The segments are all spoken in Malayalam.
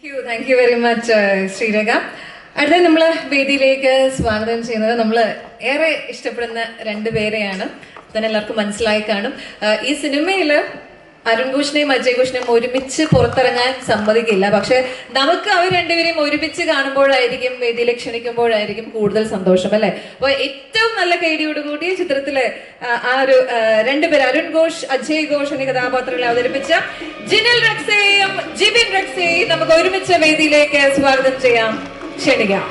Thank you very much Sreerekha. അടുത്ത നമ്മൾ വേദിയിലേക്ക് സ്വാഗതം ചെയ്യുന്നത് നമ്മൾ ഏറെ ഇഷ്ടപ്പെടുന്ന രണ്ടുപേരെയാണ്. തന്നെ എല്ലാവർക്കും മനസ്സിലായി കാണും. ഈ സിനിമയിൽ അരുൺ ഘോഷിനെയും അജയ് ഘോഷിനെയും ഒരുമിച്ച് പുറത്തിറങ്ങാൻ സമ്മതിക്കില്ല. പക്ഷെ നമുക്ക് അവർ രണ്ടുപേരെയും ഒരുമിച്ച് കാണുമ്പോഴായിരിക്കും, വേദിയിലെ ക്ഷണിക്കുമ്പോഴായിരിക്കും കൂടുതൽ സന്തോഷം, അല്ലെ? അപ്പൊ ഏറ്റവും നല്ല കൈഡിയോടുകൂടി ചിത്രത്തിലെ ആ ഒരു രണ്ടുപേര്, അരുൺ ഘോഷ്, അജയ് ഘോഷ് എന്നീ കഥാപാത്രങ്ങളെ അവതരിപ്പിച്ച ജിനൽ റെക്സയെയും ജിബിൻ റെക്സയെയും നമുക്ക് ഒരുമിച്ച് വേദിയിലേക്ക് സ്വാഗതം ചെയ്യാം, ക്ഷണിക്കാം.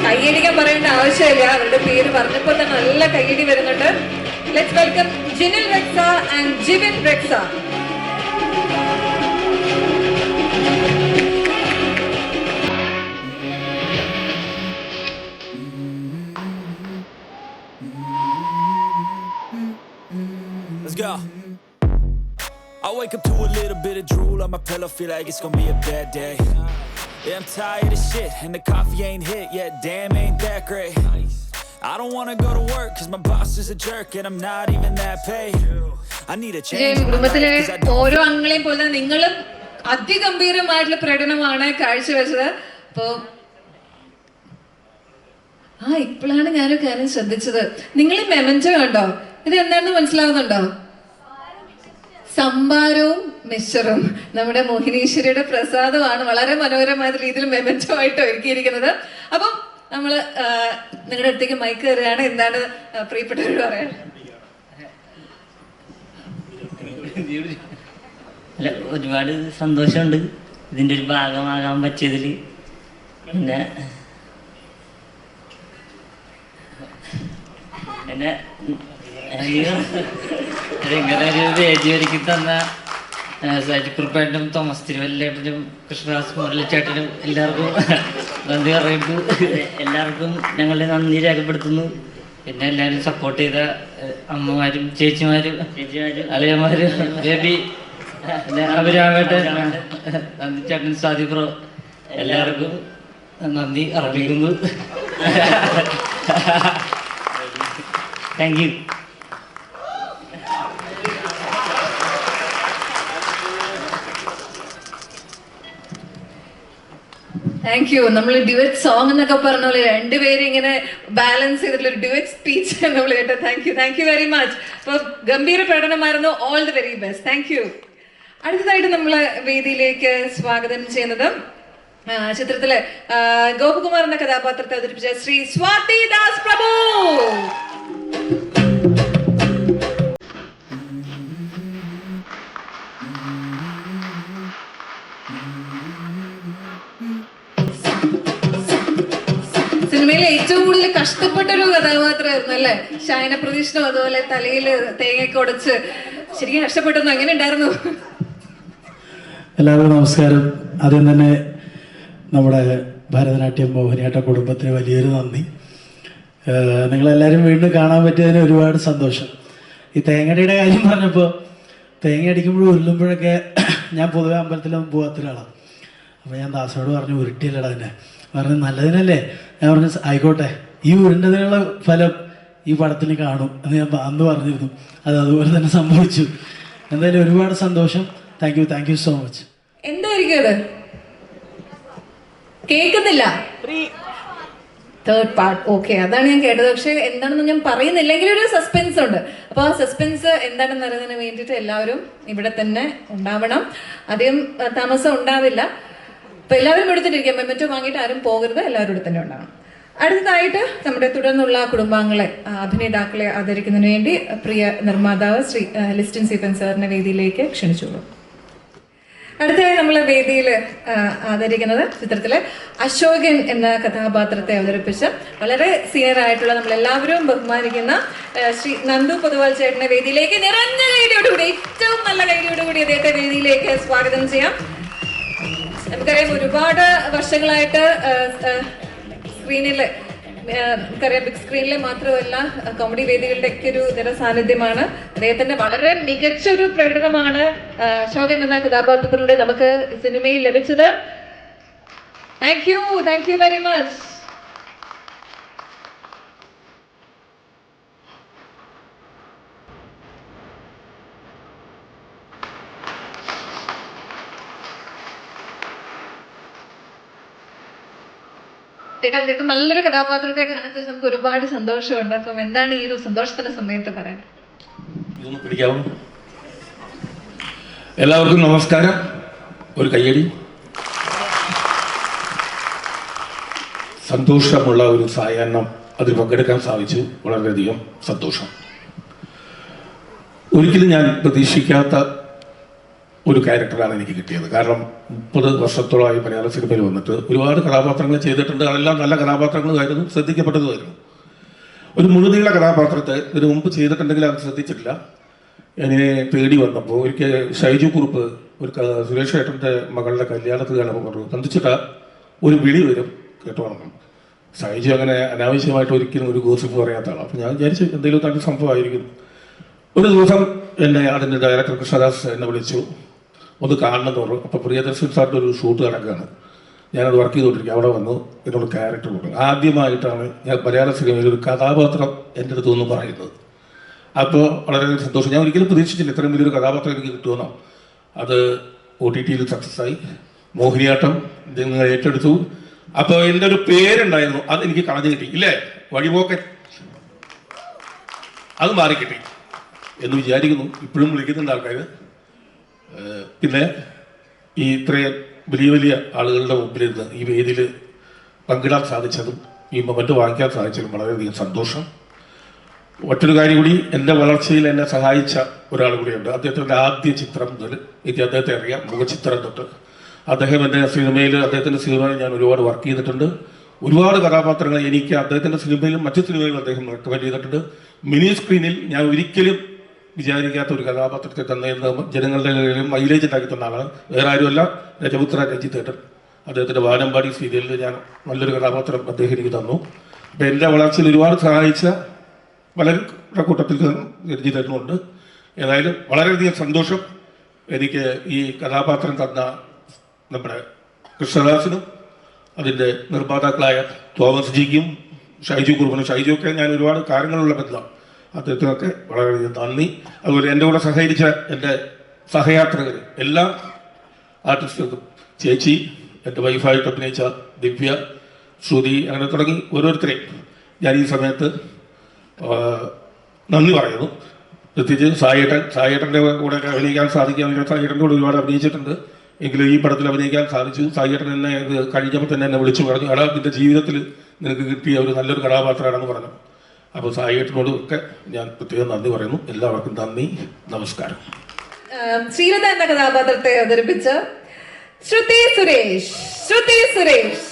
കയ്യടിക്കാൻ പറയേണ്ട ആവശ്യമില്ല, അവരുടെ പേര് പറഞ്ഞപ്പോൾ തന്നെ നല്ല കയ്യടി വരുന്നുണ്ട്. Let's welcome Jinil Rexa and Jibin Rexa. Let's go. I wake up to a little bit of drool on my pillow, feel like it's gonna be a bad day. Yeah, I'm tired of shit and the coffee ain't hit yet, damn ain't that great. I don't wanna go to work cause my boss is a jerk and I'm not even that paid. I need a change. കുടുംബത്തിലെ ഓരോ അംഗങ്ങളെയും പോലെ നിങ്ങളും അതിഗംഭീരമായിട്ടുള്ള പ്രകടനമാണ് കാഴ്ചവെച്ചത്. അപ്പോ ഇപ്പോഴാണ് ഞാനൊരു കാര്യം ശ്രദ്ധിച്ചത്. നിങ്ങൾ മെമന്റോ കണ്ടോ? ഇത് എന്താണെന്ന് മനസ്സിലാവുന്നുണ്ടോ? സംഭാരവും മിശ്റും നമ്മുടെ മോഹിനീശ്വരിയുടെ പ്രസാദമാണ് വളരെ മനോഹരമായ രീതിയിൽ മെമന്റോ ആയിട്ട് ഒരുക്കിയിരിക്കുന്നത്. അപ്പം നമ്മള് നിങ്ങളുടെ അടുത്തേക്ക് മൈക്ക് കയറുകയാണ്. എന്താണ് പ്രിയപ്പെട്ടവർ പറയാൻ? അല്ല, ഒരുപാട് സന്തോഷമുണ്ട് ഇതിൻ്റെ ഒരു ഭാഗമാകാൻ പറ്റിയതിൽ. പിന്നെ ഇങ്ങനെ ഒരു വേദി ഒരുക്കി തന്ന സജിക്കുറുപ്പേട്ടനും തോമസ് തിരുവല്ലേട്ടനും കൃഷ്ണദാസ് മുരളിച്ചേട്ടനും എല്ലാവർക്കും നന്ദി പറയുന്നു. എല്ലാവർക്കും ഞങ്ങളുടെ നന്ദി രേഖപ്പെടുത്തുന്നു. പിന്നെ എല്ലാവരും സപ്പോർട്ട് ചെയ്ത അമ്മമാരും ചേച്ചിമാരും അളിയന്മാരും ബേബി അവരാകട്ടെ നന്ദി ചേട്ടൻ സാദിപ്രോ എല്ലാവർക്കും നന്ദി അർപ്പിക്കുന്നു. Thank you. Thank you. നമ്മൾ ഡ്യുവറ്റ് സോങ് എന്നൊക്കെ പറഞ്ഞ പോലെ രണ്ടുപേരും ഇങ്ങനെ ബാലൻസ് ചെയ്തിട്ടുള്ള ഒരു ഡ്യുവറ്റ് സ്പീച്ച് നമ്മൾ കേട്ടോ. Thank you very much. അപ്പൊ ഗംഭീര പ്രകടനമായിരുന്നു. All the very best. Thank you. അടുത്തതായിട്ട് നമ്മൾ വേദിയിലേക്ക് സ്വാഗതം ചെയ്യുന്നത് ചിത്രത്തിലെ ഗോപകുമാർ എന്ന കഥാപാത്രത്തെ അവതരിപ്പിച്ച ശ്രീ സ്വാതി ദാസ് പ്രഭു. സിനിമയിൽ ഏറ്റവും കൂടുതൽ കഷ്ടപ്പെട്ടൊരു കഥാപാത്രമായിരുന്നു അല്ലേ? ശയന പ്രദീക്ഷണം, അതുപോലെ തലയിൽ തേങ്ങയൊക്കെ ഉടച്ച് ശരിക്കും കഷ്ടപ്പെട്ടു. എങ്ങനെ ഉണ്ടായിരുന്നു? എല്ലാവർക്കും നമസ്കാരം. ആദ്യം തന്നെ നമ്മുടെ ഭരതനാട്യം മോഹിനിയാട്ട കുടുംബത്തിന് വലിയൊരു നന്ദി. നിങ്ങളെല്ലാവരും വീണ്ടും കാണാൻ പറ്റിയതിന് ഒരുപാട് സന്തോഷം. ഈ തേങ്ങയുടെ കാര്യം പറഞ്ഞപ്പോൾ തേങ്ങ അടിക്കുമ്പോഴും ഉരുളുമ്പോഴൊക്കെ ഞാൻ പൊതുവെ അമ്പലത്തിലൊന്നും പോകാത്തൊരാളാണ്. അപ്പോൾ ഞാൻ ദാസോട് പറഞ്ഞു, ഉരുട്ടിയല്ലടാ തന്നെ പറഞ്ഞു, നല്ലതിനല്ലേ. ഞാൻ പറഞ്ഞു ആയിക്കോട്ടെ, ഈ ഉരുണ്ടതിനുള്ള ഫലം ഈ പടത്തിന് കാണും എന്ന് ഞാൻ അന്ന് പറഞ്ഞിരുന്നു. അതുപോലെ തന്നെ സംഭവിച്ചു. എന്തായാലും ഒരുപാട് സന്തോഷം. Thank you so much. എന്തായിരിക്കും അത്? കേൾക്കുന്നില്ല. Third part. ഓക്കെ, അതാണ് ഞാൻ കേട്ടത്. പക്ഷെ എന്താണെന്ന് ഞാൻ പറയുന്നില്ലെങ്കിൽ ഒരു സസ്പെൻസ് ഉണ്ട്. അപ്പോൾ ആ സസ്പെൻസ് എന്താണെന്ന് അറിയുന്നതിന് വേണ്ടിയിട്ട് എല്ലാവരും ഇവിടെ തന്നെ ഉണ്ടാവണം. അധികം താമസം ഉണ്ടാവില്ല. അപ്പൊ എല്ലാവരും എടുത്തിട്ടിരിക്കാം. മെമ്മറ്റോ വാങ്ങിയിട്ട് ആരും പോകരുത്. എല്ലാവരും ഇവിടെ തന്നെ ഉണ്ടാവണം. അടുത്തതായിട്ട് നമ്മുടെ തുടർന്നുള്ള കുടുംബാംഗങ്ങളെ, അഭിനേതാക്കളെ ആദരിക്കുന്നതിന് വേണ്ടി പ്രിയ നിർമ്മാതാവ് ശ്രീ ലിസ്റ്റിൻ സീപ്പൻ സാറിനെ വേദിയിലേക്ക് ക്ഷണിച്ചോളൂ. അടുത്തതായി നമ്മൾ വേദിയിൽ ആദരിക്കുന്നത് ചിത്രത്തിലെ അശോകൻ എന്ന കഥാപാത്രത്തെ അവതരിപ്പിച്ച വളരെ സീനിയർ ആയിട്ടുള്ള നമ്മളെല്ലാവരും ബഹുമാനിക്കുന്ന ശ്രീ നന്ദു പൊതുവാൾ ചേട്ടനെ വേദിയിലേക്ക് നിറഞ്ഞ കൈഡിയോടുകൂടി, ഏറ്റവും നല്ല കൈഡിയോടുകൂടി അദ്ദേഹത്തെ വേദിയിലേക്ക് സ്വാഗതം ചെയ്യാം. നമുക്കറിയാം, ഒരുപാട് വർഷങ്ങളായിട്ട് സ്ക്രീനിൽ, നമുക്കറിയാം ബിഗ് സ്ക്രീനിലെ മാത്രമല്ല കോമഡി വേദികളുടെ ഒക്കെ ഒരു നിറസാന്നിധ്യമാണ്. അദ്ദേഹത്തിന്റെ വളരെ മികച്ച ഒരു പ്രകടനമാണ് അശോകൻ എന്ന കഥാപാത്രത്തിലൂടെ നമുക്ക് സിനിമയിൽ ലഭിച്ചത്. Thank you very much. ചേട്ടാ നല്ലൊരു കഥാപാത്രത്തെ കാണുന്നത് നമുക്ക് ഒരുപാട് സന്തോഷമുണ്ട്. അപ്പം എന്താണ് ഈ ഒരു സന്തോഷത്തിന്റെ സമയത്ത് പറയാൻ? ഇതൊന്ന് പിടിക്കാമോ? എല്ലാവർക്കും നമസ്കാരം. ഒരു കയ്യടി. സന്തോഷമുള്ള ഒരു സായാഹ്നം അതിൽ പങ്കെടുക്കാൻ സാധിച്ചു. വളരെയധികം സന്തോഷം. ഒരിക്കലും ഞാൻ പ്രതീക്ഷിക്കാത്ത ഒരു ക്യാരക്ടറാണ് എനിക്ക് കിട്ടിയത്. കാരണം 30 വർഷത്തോളമായി മലയാള സിനിമയിൽ വന്നിട്ട് ഒരുപാട് കഥാപാത്രങ്ങൾ ചെയ്തിട്ടുണ്ട്. അതെല്ലാം നല്ല കഥാപാത്രങ്ങളായിരുന്നു, ശ്രദ്ധിക്കപ്പെട്ടതുമായിരുന്നു. ഒരു മുഴുനീള കഥാപാത്രത്തെ ഇതിനു മുമ്പ് ചെയ്തിട്ടുണ്ടെങ്കിൽ അത് ശ്രദ്ധിച്ചിട്ടില്ല. എന്നെ തേടി വന്നപ്പോൾ ഒരിക്കൽ ഷൈജു കുറുപ്പ് ഒരു സുരേഷ് ഏട്ടൻ്റെ മകളുടെ കല്യാണത്തിൽ കാണുമ്പോൾ പറഞ്ഞു, തന്തിച്ചിട്ട ഒരു വിളി വരും കേട്ടോണം. ഷൈജു അങ്ങനെ അനാവശ്യമായിട്ട് ഒരിക്കലും ഒരു ഗോസിപ്പ് പറയാത്ത ആളാണ്. അപ്പോൾ ഞാൻ വിചാരിച്ചു എന്തെങ്കിലും തന്നെ സംഭവമായിരിക്കും. ഒരു ദിവസം എന്നെ അതിൻ്റെ ഡയറക്ടർ കൃഷ്ണദാസ് എന്നെ വിളിച്ചു, ഒന്ന് കാണണമെന്ന് പറഞ്ഞു. അപ്പോൾ പ്രിയദർശൻ സാറിൻ്റെ ഒരു ഷൂട്ട് നടക്കുകയാണ്. ഞാനത് വർക്ക് ചെയ്തുകൊണ്ടിരിക്കുക. അവിടെ വന്നു എന്നോട് ക്യാരക്ടർ കൊടുക്കും. ആദ്യമായിട്ടാണ് ഞാൻ മലയാള സിനിമയിൽ ഒരു കഥാപാത്രം എൻ്റെ അടുത്ത് നിന്ന് പറയുന്നത്. അപ്പോൾ വളരെ സന്തോഷം. ഞാൻ ഒരിക്കലും പ്രതീക്ഷിച്ചില്ല ഇത്രയും വലിയൊരു കഥാപാത്രം എനിക്ക് കിട്ടുമെന്നോ. അത് OTT-യിൽ സക്സസ്സായി. മോഹിനിയാട്ടം നിങ്ങൾ ഏറ്റെടുത്തു. അപ്പോൾ എൻ്റെ ഒരു പേരുണ്ടായിരുന്നു, അത് എനിക്ക് കളഞ്ഞു കിട്ടി ഇല്ലേ, വഴിപോക്കൻ. അത് മാറിക്കിട്ടി എന്ന് വിചാരിക്കുന്നു. ഇപ്പോഴും വിളിക്കുന്നുണ്ട് ആൾക്കാർ. പിന്നെ ഈ ഇത്രയും വലിയ വലിയ ആളുകളുടെ മുമ്പിലിരുന്ന് ഈ വേദിയിൽ പങ്കിടാൻ സാധിച്ചതും ഈ മൊമെൻ്റ് വാങ്ങിക്കാൻ സാധിച്ചതും വളരെയധികം സന്തോഷം. മറ്റൊരു കാര്യം കൂടി, എൻ്റെ വളർച്ചയിൽ എന്നെ സഹായിച്ച ഒരാൾ കൂടിയുണ്ട്. അദ്ദേഹത്തിൻ്റെ ആദ്യ ചിത്രം മുതൽ എനിക്ക് അദ്ദേഹത്തെ അറിയാം, മുഖചിത്രം തൊട്ട്. അദ്ദേഹം എൻ്റെ സിനിമയിൽ, അദ്ദേഹത്തിൻ്റെ സിനിമയിൽ ഞാൻ ഒരുപാട് വർക്ക് ചെയ്തിട്ടുണ്ട്. ഒരുപാട് കഥാപാത്രങ്ങൾ എനിക്ക് അദ്ദേഹത്തിൻ്റെ സിനിമയിലും മറ്റു സിനിമയിലും അദ്ദേഹം റെക്കമെൻഡ് ചെയ്തിട്ടുണ്ട്. മിനി സ്ക്രീനിൽ ഞാൻ ഒരിക്കലും വിചാരിക്കാത്ത ഒരു കഥാപാത്രത്തെ തന്നെയെന്ന് ജനങ്ങളുടെ മൈലേജ് ഉണ്ടാക്കി തന്ന ആളാണ്. വേറെ ആരുമല്ല, രജപുത്ര രഞ്ജിത്തേട്ടൻ. അദ്ദേഹത്തിൻ്റെ വാനമ്പാടി സീരിയലിൽ ഞാൻ നല്ലൊരു കഥാപാത്രം അദ്ദേഹം എനിക്ക് തന്നു. അപ്പം എൻ്റെ വളർച്ചയിൽ ഒരുപാട് സഹായിച്ച വളരെ കൂട്ടത്തിൽ രഞ്ജിത്തേട്ടനുണ്ട്. ഏതായാലും വളരെയധികം സന്തോഷം. എനിക്ക് ഈ കഥാപാത്രം തന്ന നമ്മുടെ കൃഷ്ണദാസിനും അതിൻ്റെ നിർമ്മാതാക്കളായ തോമസ് ജിക്കും ഷൈജു കുറുപ്പിനും, ഷൈജുവൊക്കെ ഞാൻ ഒരുപാട് കാര്യങ്ങളുള്ള ബന്ധമാണ്, അദ്ദേഹത്തിനൊക്കെ വളരെയധികം നന്ദി. അതുപോലെ എൻ്റെ കൂടെ സഹകരിച്ച എൻ്റെ സഹയാത്രികർ, എല്ലാ ആർട്ടിസ്റ്റുകൾക്കും, ചേച്ചി, എൻ്റെ വൈഫായിട്ട് അഭിനയിച്ച ദിവ്യ, ശ്രുതി, അങ്ങനെ തുടങ്ങി ഓരോരുത്തരെയും ഞാൻ ഈ സമയത്ത് നന്ദി പറയുന്നു. പ്രത്യേകിച്ച് സായേട്ടൻ്റെ കൂടെ അഭിനയിക്കാൻ സാധിക്കാൻ, സായേട്ടൻ്റെ കൂടെ ഒരുപാട് അഭിനയിച്ചിട്ടുണ്ട്, എങ്കിലും ഈ പടത്തിൽ അഭിനയിക്കാൻ സാധിച്ചു. സായേട്ടൻ എന്നെ ഇത് കഴിഞ്ഞപ്പോൾ തന്നെ എന്നെ വിളിച്ചു പറഞ്ഞു, എടാ നിൻ്റെ ജീവിതത്തിൽ നിനക്ക് കിട്ടിയ ഒരു നല്ലൊരു കഥാപാത്രമാണെന്ന് പറഞ്ഞു. അപ്പോൾ സായേട്ടനോടും ഒക്കെ ഞാൻ പ്രത്യേകം നന്ദി പറയുന്നു. എല്ലാവർക്കും നന്ദി, നമസ്കാരം. ശ്രീലത എന്ന കഥാപാത്രത്തെ അവതരിപ്പിച്ച ശ്രുതി സുരേഷ്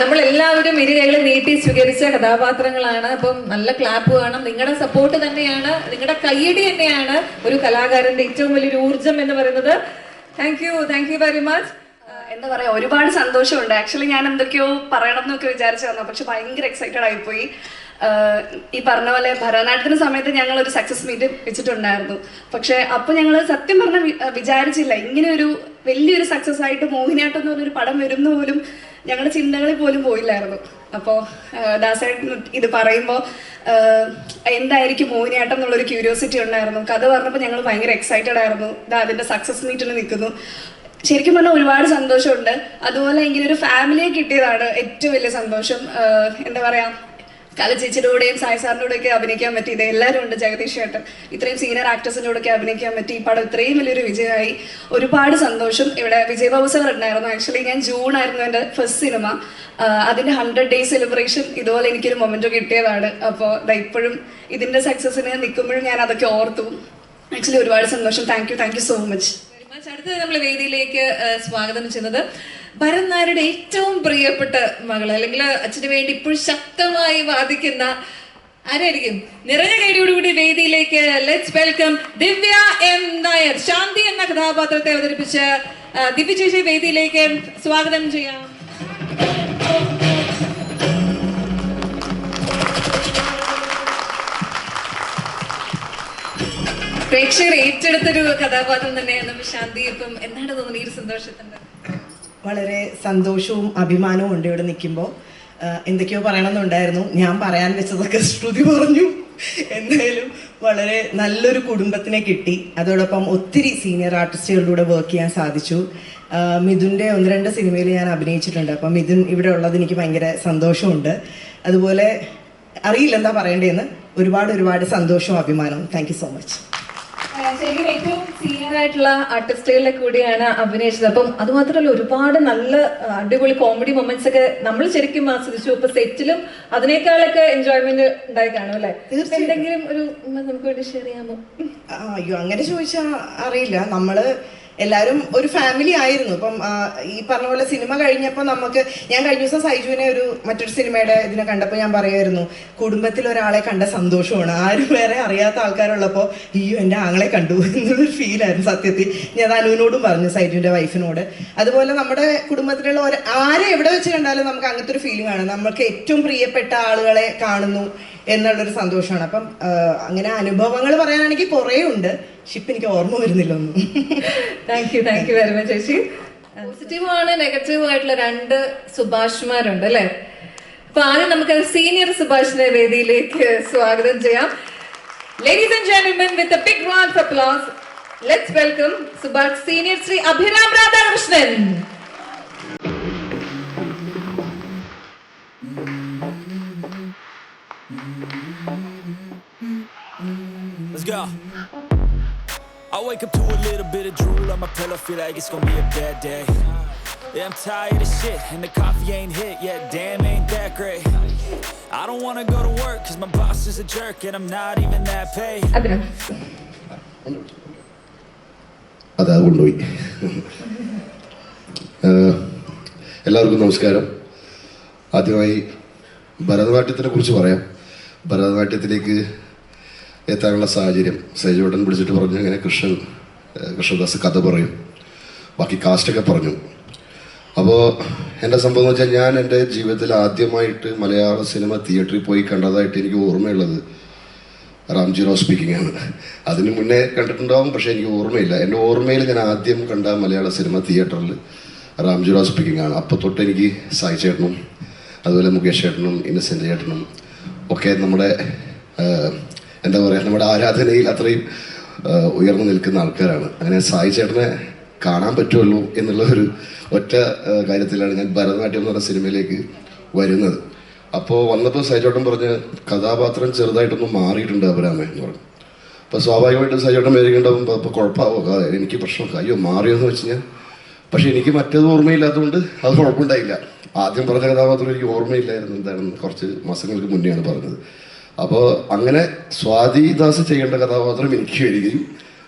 നമ്മളെല്ലാവരും ഇരുകൈകളും നീട്ടി സ്വീകരിച്ച കഥാപാത്രങ്ങളാണ്. അപ്പം നല്ല ക്ലാപ്പ് വേണം, നിങ്ങളുടെ സപ്പോർട്ട് തന്നെയാണ്, നിങ്ങളുടെ കയ്യടി തന്നെയാണ് ഒരു കലാകാരന്റെ ഏറ്റവും വലിയൊരു ഊർജം എന്ന് പറയുന്നത്. Thank you very much. എന്താ പറയാ, ഒരുപാട് സന്തോഷമുണ്ട്. ആക്ച്വലി ഞാൻ എന്തൊക്കെയോ പറയണം എന്നൊക്കെ വിചാരിച്ചു വന്നു, പക്ഷെ ഭയങ്കര എക്സൈറ്റഡ് ആയിപ്പോയി. ഈ പറഞ്ഞ പോലെ ഭരതനാട്യത്തിന് സമയത്ത് ഞങ്ങൾ ഒരു സക്സസ് മീറ്റ് വെച്ചിട്ടുണ്ടായിരുന്നു. പക്ഷെ അപ്പോൾ ഞങ്ങൾ സത്യം പറഞ്ഞാൽ വിചാരിച്ചില്ല ഇങ്ങനെ ഒരു വലിയൊരു സക്സസ് ആയിട്ട് മോഹിനിയാട്ടം എന്ന് പറഞ്ഞൊരു പടം വരുന്ന പോലും ഞങ്ങളുടെ ചിന്തകളിൽ പോലും പോയില്ലായിരുന്നു. അപ്പോൾ ദാസേട്ടൻ ഇത് പറയുമ്പോൾ എന്തായിരിക്കും മോഹിനിയാട്ടം എന്നുള്ളൊരു ക്യൂരിയോസിറ്റി ഉണ്ടായിരുന്നു. കഥ പറഞ്ഞപ്പോൾ ഞങ്ങൾ ഭയങ്കര എക്സൈറ്റഡ് ആയിരുന്നു. അതിൻ്റെ സക്സസ് മീറ്റിൽ നിൽക്കുന്നു. ശരിക്കും പറഞ്ഞാൽ ഒരുപാട് സന്തോഷമുണ്ട്. അതുപോലെ ഇങ്ങനെ ഒരു ഫാമിലിയെ കിട്ടിയതാണ് ഏറ്റവും വലിയ സന്തോഷം. എന്താ പറയാ, കല ചേച്ചിയുടെ കൂടെയും സായി സാറിൻ്റെ കൂടെയൊക്കെ അഭിനയിക്കാൻ പറ്റിയത്, എല്ലാവരും ഉണ്ട്, ജഗദീഷ് ചേട്ടൻ, ഇത്രയും സീനിയർ ആക്ടേഴ്സിൻ്റെ കൂടെയൊക്കെ അഭിനയിക്കാൻ പറ്റി. ഈ പടം ഇത്രയും വലിയൊരു വിജയമായി, ഒരുപാട് സന്തോഷം. ഇവിടെ വിജയ് ബാബു സാർ ഉണ്ടായിരുന്നു. ആക്ച്വലി ഞാൻ ജൂൺ ആയിരുന്നു എൻ്റെ ഫസ്റ്റ് സിനിമ. അതിൻ്റെ 100 days സെലിബ്രേഷൻ ഇതുപോലെ എനിക്കൊരു മൊമെൻറ്റോ കിട്ടിയതാണ്. അപ്പോൾ ഇപ്പോഴും ഇതിൻ്റെ സക്സസിന് നിൽക്കുമ്പോഴും ഞാൻ അതൊക്കെ ഓർത്തു. ആക്ച്വലി ഒരുപാട് സന്തോഷം. Thank you so much. അടുത്തത് നമ്മൾ വേദിയിലേക്ക് സ്വാഗതം ചെയ്യുന്നത് ഭരതനായരുടെ ഏറ്റവും പ്രിയപ്പെട്ട മകൾ, അല്ലെങ്കിൽ അച്ഛന് വേണ്ടി ഇപ്പോഴും ശക്തമായി വാദിക്കുന്ന ആരായിരിക്കും? നിറഞ്ഞ കൈയോടുകൂടി വേദിയിലേക്ക് let's welcome Divya M Nair. Shanthi എന്ന കഥാപാത്രത്തെ അവതരിപ്പിച്ച ദിവ്യ ചേച്ചി വേദിയിലേക്ക് സ്വാഗതം ചെയ്യാം. പ്രേക്ഷകർ ഏറ്റെടുത്തൊരു കഥാപാത്രം തന്നെയാണ് ശാന്തി. ഇപ്പം എന്താണ് തോന്നുന്നത് ഈ ഒരു സന്തോഷത്തിന്റെ? വളരെ സന്തോഷവും അഭിമാനവും ഉണ്ട് ഇവിടെ നിൽക്കുമ്പോൾ. എന്തൊക്കെയോ പറയണമെന്നുണ്ടായിരുന്നു. ഞാൻ പറയാൻ വെച്ചതൊക്കെ ശ്രുതി പറഞ്ഞു. എന്തായാലും വളരെ നല്ലൊരു കുടുംബത്തിനെ കിട്ടി. അതോടൊപ്പം ഒത്തിരി സീനിയർ ആർട്ടിസ്റ്റുകളിലൂടെ വർക്ക് ചെയ്യാൻ സാധിച്ചു. മിഥുൻ്റെ 1-2 സിനിമയിൽ ഞാൻ അഭിനയിച്ചിട്ടുണ്ട്. അപ്പം മിഥുൻ ഇവിടെ ഉള്ളത് എനിക്ക് ഭയങ്കര സന്തോഷമുണ്ട്. അതുപോലെ അറിയില്ല എന്താ പറയേണ്ടതെന്ന്. ഒരുപാട് സന്തോഷവും അഭിമാനവും. Thank you so much. ശരിക്കും ഏറ്റവും സീനിയർ ആയിട്ടുള്ള ആർട്ടിസ്റ്റുകളിലെ കൂടിയാണ് അഭിനയിച്ചത്. അപ്പം അതുമാത്രമല്ല, ഒരുപാട് നല്ല അടിപൊളി കോമഡി മൊമെന്റ്സ് ഒക്കെ നമ്മൾ ശരിക്കും ആസ്വദിച്ചു. ഇപ്പൊ സെറ്റിലും അതിനേക്കാളൊക്കെ എൻജോയ്മെന്റ് ഉണ്ടായി കാണും അല്ലെ? എന്തെങ്കിലും ഒരു നമുക്ക് വേണ്ടി ഷെയർ ചെയ്യാമോ? അയ്യോ, അങ്ങനെ ചോദിച്ചാൽ അറിയില്ല. നമ്മള് എല്ലാവരും ഒരു ഫാമിലി ആയിരുന്നു. ഇപ്പം ഈ പറഞ്ഞ പോലെ സിനിമ കഴിഞ്ഞപ്പോൾ ഞാൻ കഴിഞ്ഞ ദിവസം സൈജുവിനെ മറ്റൊരു സിനിമയുടെ ഇതിനെ കണ്ടപ്പോൾ ഞാൻ പറയുമായിരുന്നു, കുടുംബത്തിൽ ഒരാളെ കണ്ട സന്തോഷമാണ്. ആരും വേറെ അറിയാത്ത ആൾക്കാരുള്ളപ്പോൾ അയ്യോ എൻ്റെ ആങ്ങളെ കണ്ടു എന്നുള്ളൊരു ഫീലായിരുന്നു സത്യത്തിൽ. ഞാൻ അനുവിനോടും പറഞ്ഞു, സൈജുവിൻ്റെ വൈഫിനോട്. അതുപോലെ നമ്മുടെ കുടുംബത്തിലുള്ള ആരെ എവിടെ വെച്ച് കണ്ടാലും നമുക്ക് അങ്ങനത്തെ ഒരു ഫീലിംഗ് ആണ്. നമുക്ക് ഏറ്റവും പ്രിയപ്പെട്ട ആളുകളെ കാണുന്നു എന്നുള്ളൊരു സന്തോഷമാണ്. അപ്പം അങ്ങനെ അനുഭവങ്ങൾ പറയാനാണെങ്കിൽ കുറേ ഉണ്ട്. ഷിപ്പ് എനിക്ക് ഓർമ്മ വരുന്നില്ല ഒന്നും. താങ്ക് യു വെരി മച്ച് ചേച്ചി. പോസിറ്റീവും ആണ് നെഗറ്റീവും ആയിട്ടുള്ള 2 സുഭാഷ്മാരുണ്ട് അല്ലെ? അപ്പൊ ആദ്യം നമുക്ക് സീനിയർ സുഭാഷിനെ വേദിയിലേക്ക് സ്വാഗതം ചെയ്യാം. Ladies and gentlemen, with a big round of applause, let's welcome Subhash senior Shri Abhiram Radhakrishnan. Let's go. I wake up to a little bit of drool on my pillow, feel like it's gonna be a bad day. Yeah, I'm tired of shit and the coffee ain't hit yet, damn ain't that great. I don't wanna go to work cause my boss is a jerk and I'm not even that paid. Abhiram. അതാ കൊണ്ടുപോയി. എല്ലാവർക്കും നമസ്കാരം. ആദ്യമായി ഭരതനാട്യത്തിനെ കുറിച്ച് പറയാം. ഭരതനാട്യത്തിലേക്ക് എത്താനുള്ള സാഹചര്യം സൈജോട്ടൻ പിടിച്ചിട്ട് പറഞ്ഞു, അങ്ങനെ കൃഷ്ണദാസ് കഥ പറയും, ബാക്കി കാസ്റ്റൊക്കെ പറഞ്ഞു. അപ്പോൾ എൻ്റെ സംഭവം എന്ന് വെച്ചാൽ, ഞാൻ എൻ്റെ ജീവിതത്തിൽ ആദ്യമായിട്ട് മലയാള സിനിമ തിയേറ്ററിൽ പോയി കണ്ടതായിട്ട് എനിക്ക് ഓർമ്മയുള്ളത് റാംജി റാവ് സ്പീക്കിംഗ് ആണ്. അതിന് മുന്നേ കണ്ടിട്ടുണ്ടാവും, പക്ഷേ എനിക്ക് ഓർമ്മയില്ല. എൻ്റെ ഓർമ്മയിൽ ഞാൻ ആദ്യം കണ്ട മലയാള സിനിമ തിയേറ്ററിൽ റാംജി റാവ് സ്പീക്കിംഗ് ആണ്. അപ്പോൾ തൊട്ട് എനിക്ക് സായി ചേട്ടനും അതുപോലെ മുകേഷ് ചേട്ടനും ഇന്നസെൻ്റ് ചേട്ടനും ഒക്കെ നമ്മുടെ എന്താ പറയുക, നമ്മുടെ ആരാധനയിൽ അത്രയും ഉയർന്നു നിൽക്കുന്ന ആൾക്കാരാണ്. അങ്ങനെ സായി ചേട്ടനെ കാണാൻ പറ്റുമല്ലോ എന്നുള്ള ഒരു ഒറ്റ കാര്യത്തിലാണ് ഞാൻ ഭരതനാട്യം എന്ന് പറഞ്ഞ സിനിമയിലേക്ക് വരുന്നത്. അപ്പോൾ വന്നപ്പോൾ സായി ചേട്ടൻ പറഞ്ഞ്, കഥാപാത്രം ചെറുതായിട്ടൊന്നും മാറിയിട്ടുണ്ട് അഭിരാമേ എന്ന് പറഞ്ഞു. അപ്പോൾ സ്വാഭാവികമായിട്ടും സായി ചേട്ടൻ വരികയുണ്ടാകുമ്പോൾ അപ്പോൾ കുഴപ്പമാവോ, എനിക്ക് പ്രശ്നം അയ്യോ മാറിയെന്ന് വെച്ച് കഴിഞ്ഞാൽ. പക്ഷെ എനിക്ക് മറ്റേത് ഓർമ്മയില്ലാത്തതുകൊണ്ട് അത് കുഴപ്പമുണ്ടായില്ല. ആദ്യം പറഞ്ഞ കഥാപാത്രം എനിക്ക് ഓർമ്മയില്ലായിരുന്നു എന്താണെന്ന്, കുറച്ച് മാസങ്ങൾക്ക് മുന്നെയാണ് പറഞ്ഞത്. അപ്പോൾ അങ്ങനെ സ്വാതിദാസ് ചെയ്യേണ്ട കഥാപാത്രം എനിക്ക് വരികയും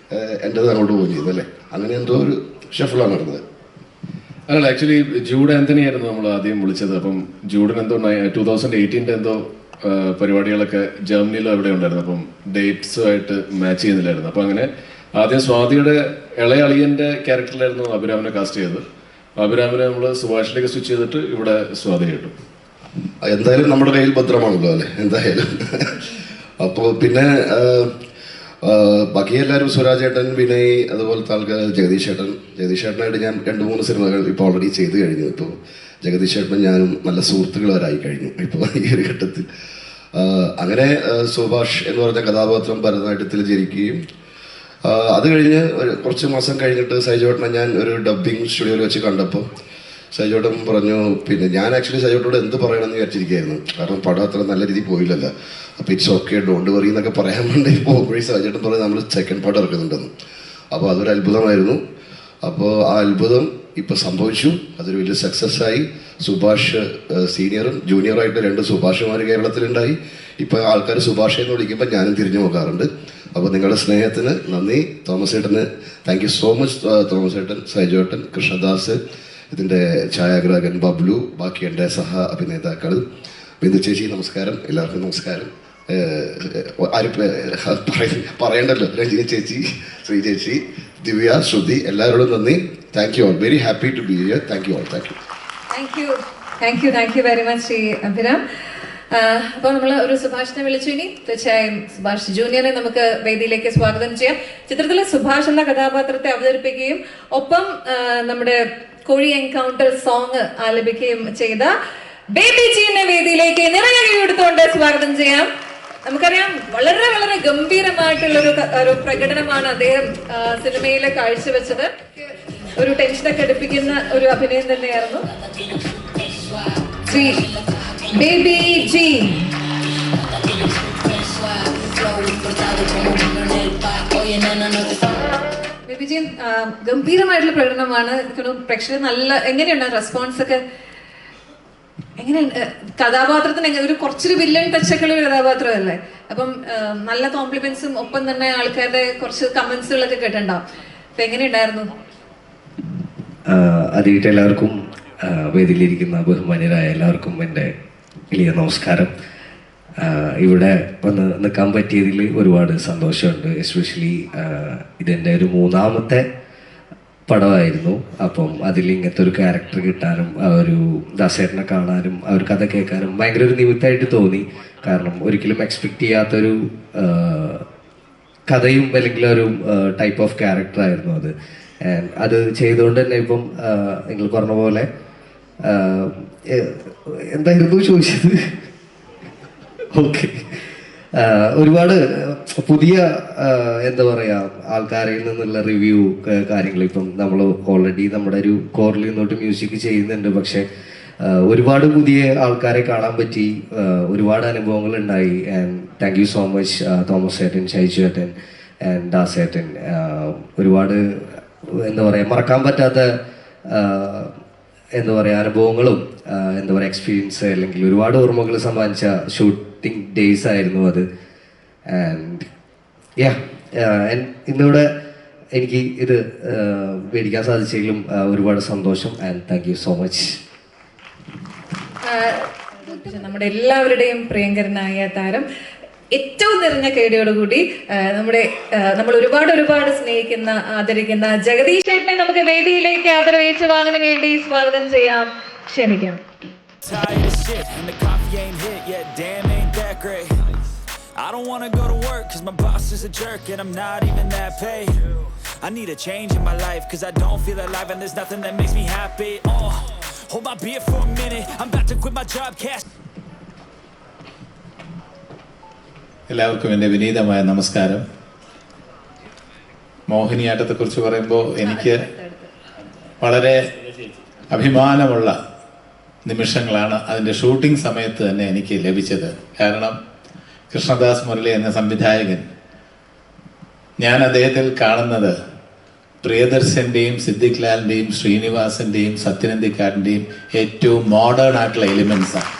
എൻ്റെത് അങ്ങോട്ട് പോവുകയും ചെയ്തു അല്ലേ. അങ്ങനെ എന്തോ ഒരു ഷഫിളാണ് നടന്നത്. അല്ല, ആക്ച്വലി ജൂഡ് ആന്റണി ആയിരുന്നു നമ്മൾ ആദ്യം വിളിച്ചത്. അപ്പം ജൂഡിന് എന്തോ 2018 എന്തോ പരിപാടികളൊക്കെ ജർമ്മനിയിലും എവിടെ ഉണ്ടായിരുന്നു. അപ്പം ഡേറ്റ്സുമായിട്ട് മാച്ച് ചെയ്യുന്നില്ലായിരുന്നു. അപ്പം അങ്ങനെ ആദ്യം സ്വാതിയുടെ ഇളയ അളിയൻ്റെ ക്യാരക്ടറിലായിരുന്നു അഭിരാമിനെ കാസ്റ്റ് ചെയ്തത്. അഭിരാമിനെ നമ്മൾ സുഭാഷിലേക്ക് സ്വിച്ച് ചെയ്തിട്ട് ഇവിടെ സ്വാതി കിട്ടും. എന്തായാലും നമ്മുടെ കയ്യിൽ ഭദ്രമാണല്ലോ അല്ലേ, എന്തായാലും. അപ്പോൾ പിന്നെ ബാക്കി എല്ലാവരും സ്വരാജ് ചേട്ടൻ, വിനയ്, അതുപോലത്തെ ആൾക്കാർ, ജഗദീഷ് ചേട്ടനായിട്ട് ഞാൻ 2-3 സിനിമകൾ ഇപ്പോൾ ഓൾറെഡി ചെയ്ത് കഴിഞ്ഞു. ഇപ്പോൾ ജഗദീഷ് ചേട്ടനും ഞാനും നല്ല സുഹൃത്തുക്കളായി കഴിഞ്ഞു ഇപ്പോൾ ഈ ഒരു ഘട്ടത്തിൽ. അങ്ങനെ സുഭാഷ് എന്ന് പറഞ്ഞ കഥാപാത്രം ഭരതനാട്യത്തിൽ ജനിക്കുകയും അത് കഴിഞ്ഞ് കുറച്ച് മാസം കഴിഞ്ഞിട്ട് സൈജോട്ടനെ ഞാൻ ഒരു ഡബ്ബിങ് സ്റ്റുഡിയോയിൽ വെച്ച് കണ്ടപ്പോൾ സൈജോട്ടൻ പറഞ്ഞു, പിന്നെ ഞാൻ ആക്ച്വലി സൈജോട്ടോട് എന്ത് പറയണമെന്ന് വിചാരിച്ചിരിക്കുകയായിരുന്നു. കാരണം പടം അത്ര നല്ല രീതിയിൽ പോയില്ലല്ലോ. അപ്പോൾ ഇറ്റ്സ് ഓക്കെ, ഡോണ്ട് വറി എന്നൊക്കെ പറയാൻ വേണ്ടി പോകുമ്പോഴേ സൈജോട്ടൻ പറഞ്ഞു നമ്മൾ സെക്കൻഡ് പാർട്ട് ഇറക്കുന്നുണ്ടെന്ന്. അപ്പോൾ അതൊരു അത്ഭുതമായിരുന്നു. അപ്പോൾ ആ അത്ഭുതം ഇപ്പോൾ സംഭവിച്ചു. അതൊരു വലിയ സക്സസ് ആയി. സുഭാഷ് സീനിയറും ജൂനിയറായിട്ട് 2 സുഭാഷുമാർ കേരളത്തിലുണ്ടായി. ഇപ്പോൾ ആൾക്കാർ സുഭാഷ് എന്ന് വിളിക്കുമ്പോൾ ഞാനും തിരിഞ്ഞു നോക്കാറുണ്ട്. അപ്പോൾ നിങ്ങളുടെ സ്നേഹത്തിന് നന്ദി. തോമസ് ഏട്ടന് thank you so much. Thomas ഏട്ടൻ, സൈജോട്ടൻ, കൃഷ്ണദാസ്, ഇതിൻ്റെ ഛായാഗ്രാഹകൻ ബബ്ലു, ബാക്കി എൻ്റെ സഹ അഭിനേതാക്കൾ, ബിന്ദു ചേച്ചി നമസ്കാരം, എല്ലാവർക്കും നമസ്കാരം. ആരും പറയണ്ടല്ലോ, രഞ്ജിനി ചേച്ചി, ശ്രീ ചേച്ചി, ദിവ്യ, ശ്രുതി, എല്ലാവരോടും നന്ദി. Thank you all, very happy to be here. Thank you all. Thank you very much Shri Abhiram. അപ്പോൾ നമ്മൾ ഒരു സുഭാഷിനെ വിളിച്ചു. ഇനി തീർച്ചയായും സുഭാഷ് ജൂനിയറെ നമുക്ക് വേദിയിലേക്ക് സ്വാഗതം ചെയ്യാം. ചിത്രത്തിലെ സുഭാഷ് എന്ന കഥാപാത്രത്തെ അവതരിപ്പിക്കുകയും ഒപ്പം നമ്മുടെ കോഴി എൻകൗണ്ടർ സോങ് ആലപിക്കുകയും ചെയ്ത ബേബി ജീനെ വേദിയിലേക്ക് നിറയെ കൈയെടുത്തുകൊണ്ട് സ്വാഗതം ചെയ്യാം. നമുക്കറിയാം വളരെ വളരെ ഗംഭീരമായിട്ടുള്ള ഒരു പ്രകടനമാണ് അദ്ദേഹം സിനിമയിൽ കാഴ്ചവെച്ചത്. ഒരു ടെൻഷനൊക്കെ അടുപ്പിക്കുന്ന ഒരു അഭിനയം തന്നെയായിരുന്നു. ബേബി ജി ബേബി ജി ഗംഭീരമായിട്ടുള്ള പ്രകടനമാണ്. പ്രേക്ഷകർ നല്ല എങ്ങനെയുണ്ട് റെസ്പോൺസ് ഒക്കെ? എങ്ങനെയുണ്ട് കഥാപാത്രത്തിന്? ഒരു കുറച്ചൊരു വില്ലൻ ടച്ചൊക്കെയുള്ള ഒരു കഥാപാത്രമല്ലേ, അപ്പം നല്ല കോംപ്ലിമെന്റ്സും ഒപ്പം തന്നെ ആൾക്കാരുടെ കുറച്ച് കമന്റ്സുകളൊക്കെ കേട്ടിട്ടുണ്ടാവും. അപ്പൊ എങ്ങനെയുണ്ടായിരുന്നു? ആദ്യമായിട്ട് എല്ലാവർക്കും വേദിയിലിരിക്കുന്ന ബഹുമാന്യരായ എല്ലാവർക്കും എൻ്റെ വലിയ നമസ്കാരം. ഇവിടെ വന്ന് നിൽക്കാൻ പറ്റിയതിൽ ഒരുപാട് സന്തോഷമുണ്ട്. എസ്പെഷ്യലി ഇതെൻ്റെ ഒരു 3ാമത്തെ പടമായിരുന്നു. അപ്പം അതിൽ ഇങ്ങനത്തെ ഒരു ക്യാരക്ടർ കിട്ടാനും ഒരു ദാസേട്ടനെ കാണാനും ആ ഒരു കഥ കേൾക്കാനും ഭയങ്കര ഒരു നിമിത്തമായിട്ട് തോന്നി. കാരണം ഒരിക്കലും എക്സ്പെക്റ്റ് ചെയ്യാത്തൊരു കഥയും അല്ലെങ്കിൽ ഒരു ടൈപ്പ് ഓഫ് ക്യാരക്ടറായിരുന്നു അത്. അത് ചെയ്തുകൊണ്ട് തന്നെ ഇപ്പം നിങ്ങൾ പറഞ്ഞ പോലെ എന്തായിരുന്നു ചോദിച്ചത്? ഓക്കെ, ഒരുപാട് പുതിയ എന്താ പറയുക ആൾക്കാരിൽ നിന്നുള്ള റിവ്യൂ കാര്യങ്ങൾ ഇപ്പം നമ്മൾ ഓൾറെഡി നമ്മുടെ ഒരു കോറിൽ നിന്നോട്ട് മ്യൂസിക് ചെയ്യുന്നുണ്ട്. പക്ഷെ ഒരുപാട് പുതിയ ആൾക്കാരെ കാണാൻ പറ്റി, ഒരുപാട് അനുഭവങ്ങൾ ഉണ്ടായി. And thank you so much Thomas ചേട്ടൻ, ഷൈജു ചേട്ടൻ ആൻഡ് ദാസേട്ടൻ. ഒരുപാട് എന്താ പറയുക മറക്കാൻ പറ്റാത്ത എന്താ പറയുക അനുഭവങ്ങളും എന്താ പറയുക എക്സ്പീരിയൻസ് അല്ലെങ്കിൽ ഒരുപാട് ഓർമ്മകൾ സമ്മാനിച്ച ഷൂട്ടിംഗ് ഡേയ്സ് ആയിരുന്നു അത്. ആൻഡ് ഇന്നിവിടെ എനിക്ക് ഇത് മേടിക്കാൻ സാധിച്ചെങ്കിലും ഒരുപാട് സന്തോഷം. And thank you so much. നമ്മുടെ എല്ലാവരുടെയും പ്രിയങ്കരനായ താരം ഏറ്റവും നിറഞ്ഞ കൈഡിയോടുകൂടി നമ്മൾ ഒരുപാട് സ്നേഹിക്കുന്ന ആദരിക്കുന്ന ജഗദീഷ് ചേട്ടനെ നമുക്ക് വേദിയിലേക്ക് ആദരവേറ്റ് വാങ്ങാൻ വേണ്ടി സ്വാഗതം ചെയ്യാം. ക്ഷണിക്കാം. Tired of shit and the coffee ain't hit yet, damn ain't that great. I don't wanna go to work cause my boss is a jerk and I'm not even that paid. I need a change in my life cause I don't feel alive and there's nothing that makes me happy. Oh, hold my beer for a minute, I'm about to quit my job, cash. എല്ലാവർക്കും എൻ്റെ വിനീതമായ നമസ്കാരം. മോഹിനിയാട്ടത്തെക്കുറിച്ച് പറയുമ്പോൾ എനിക്ക് വളരെ അഭിമാനമുള്ള നിമിഷങ്ങളാണ് അതിൻ്റെ ഷൂട്ടിംഗ് സമയത്ത് തന്നെ എനിക്ക് ലഭിച്ചത്. കാരണം കൃഷ്ണദാസ് മുരളി എന്ന സംവിധായകൻ, ഞാൻ അദ്ദേഹത്തിൽ കാണുന്നത് പ്രിയദർശൻ്റെയും സിദ്ദിഖ് ലാലിൻ്റെയും ശ്രീനിവാസൻ്റെയും സത്യനന്ദിക്കാടിൻ്റെയും ഏറ്റവും മോഡേൺ ആയിട്ടുള്ള എലിമെൻസാണ്.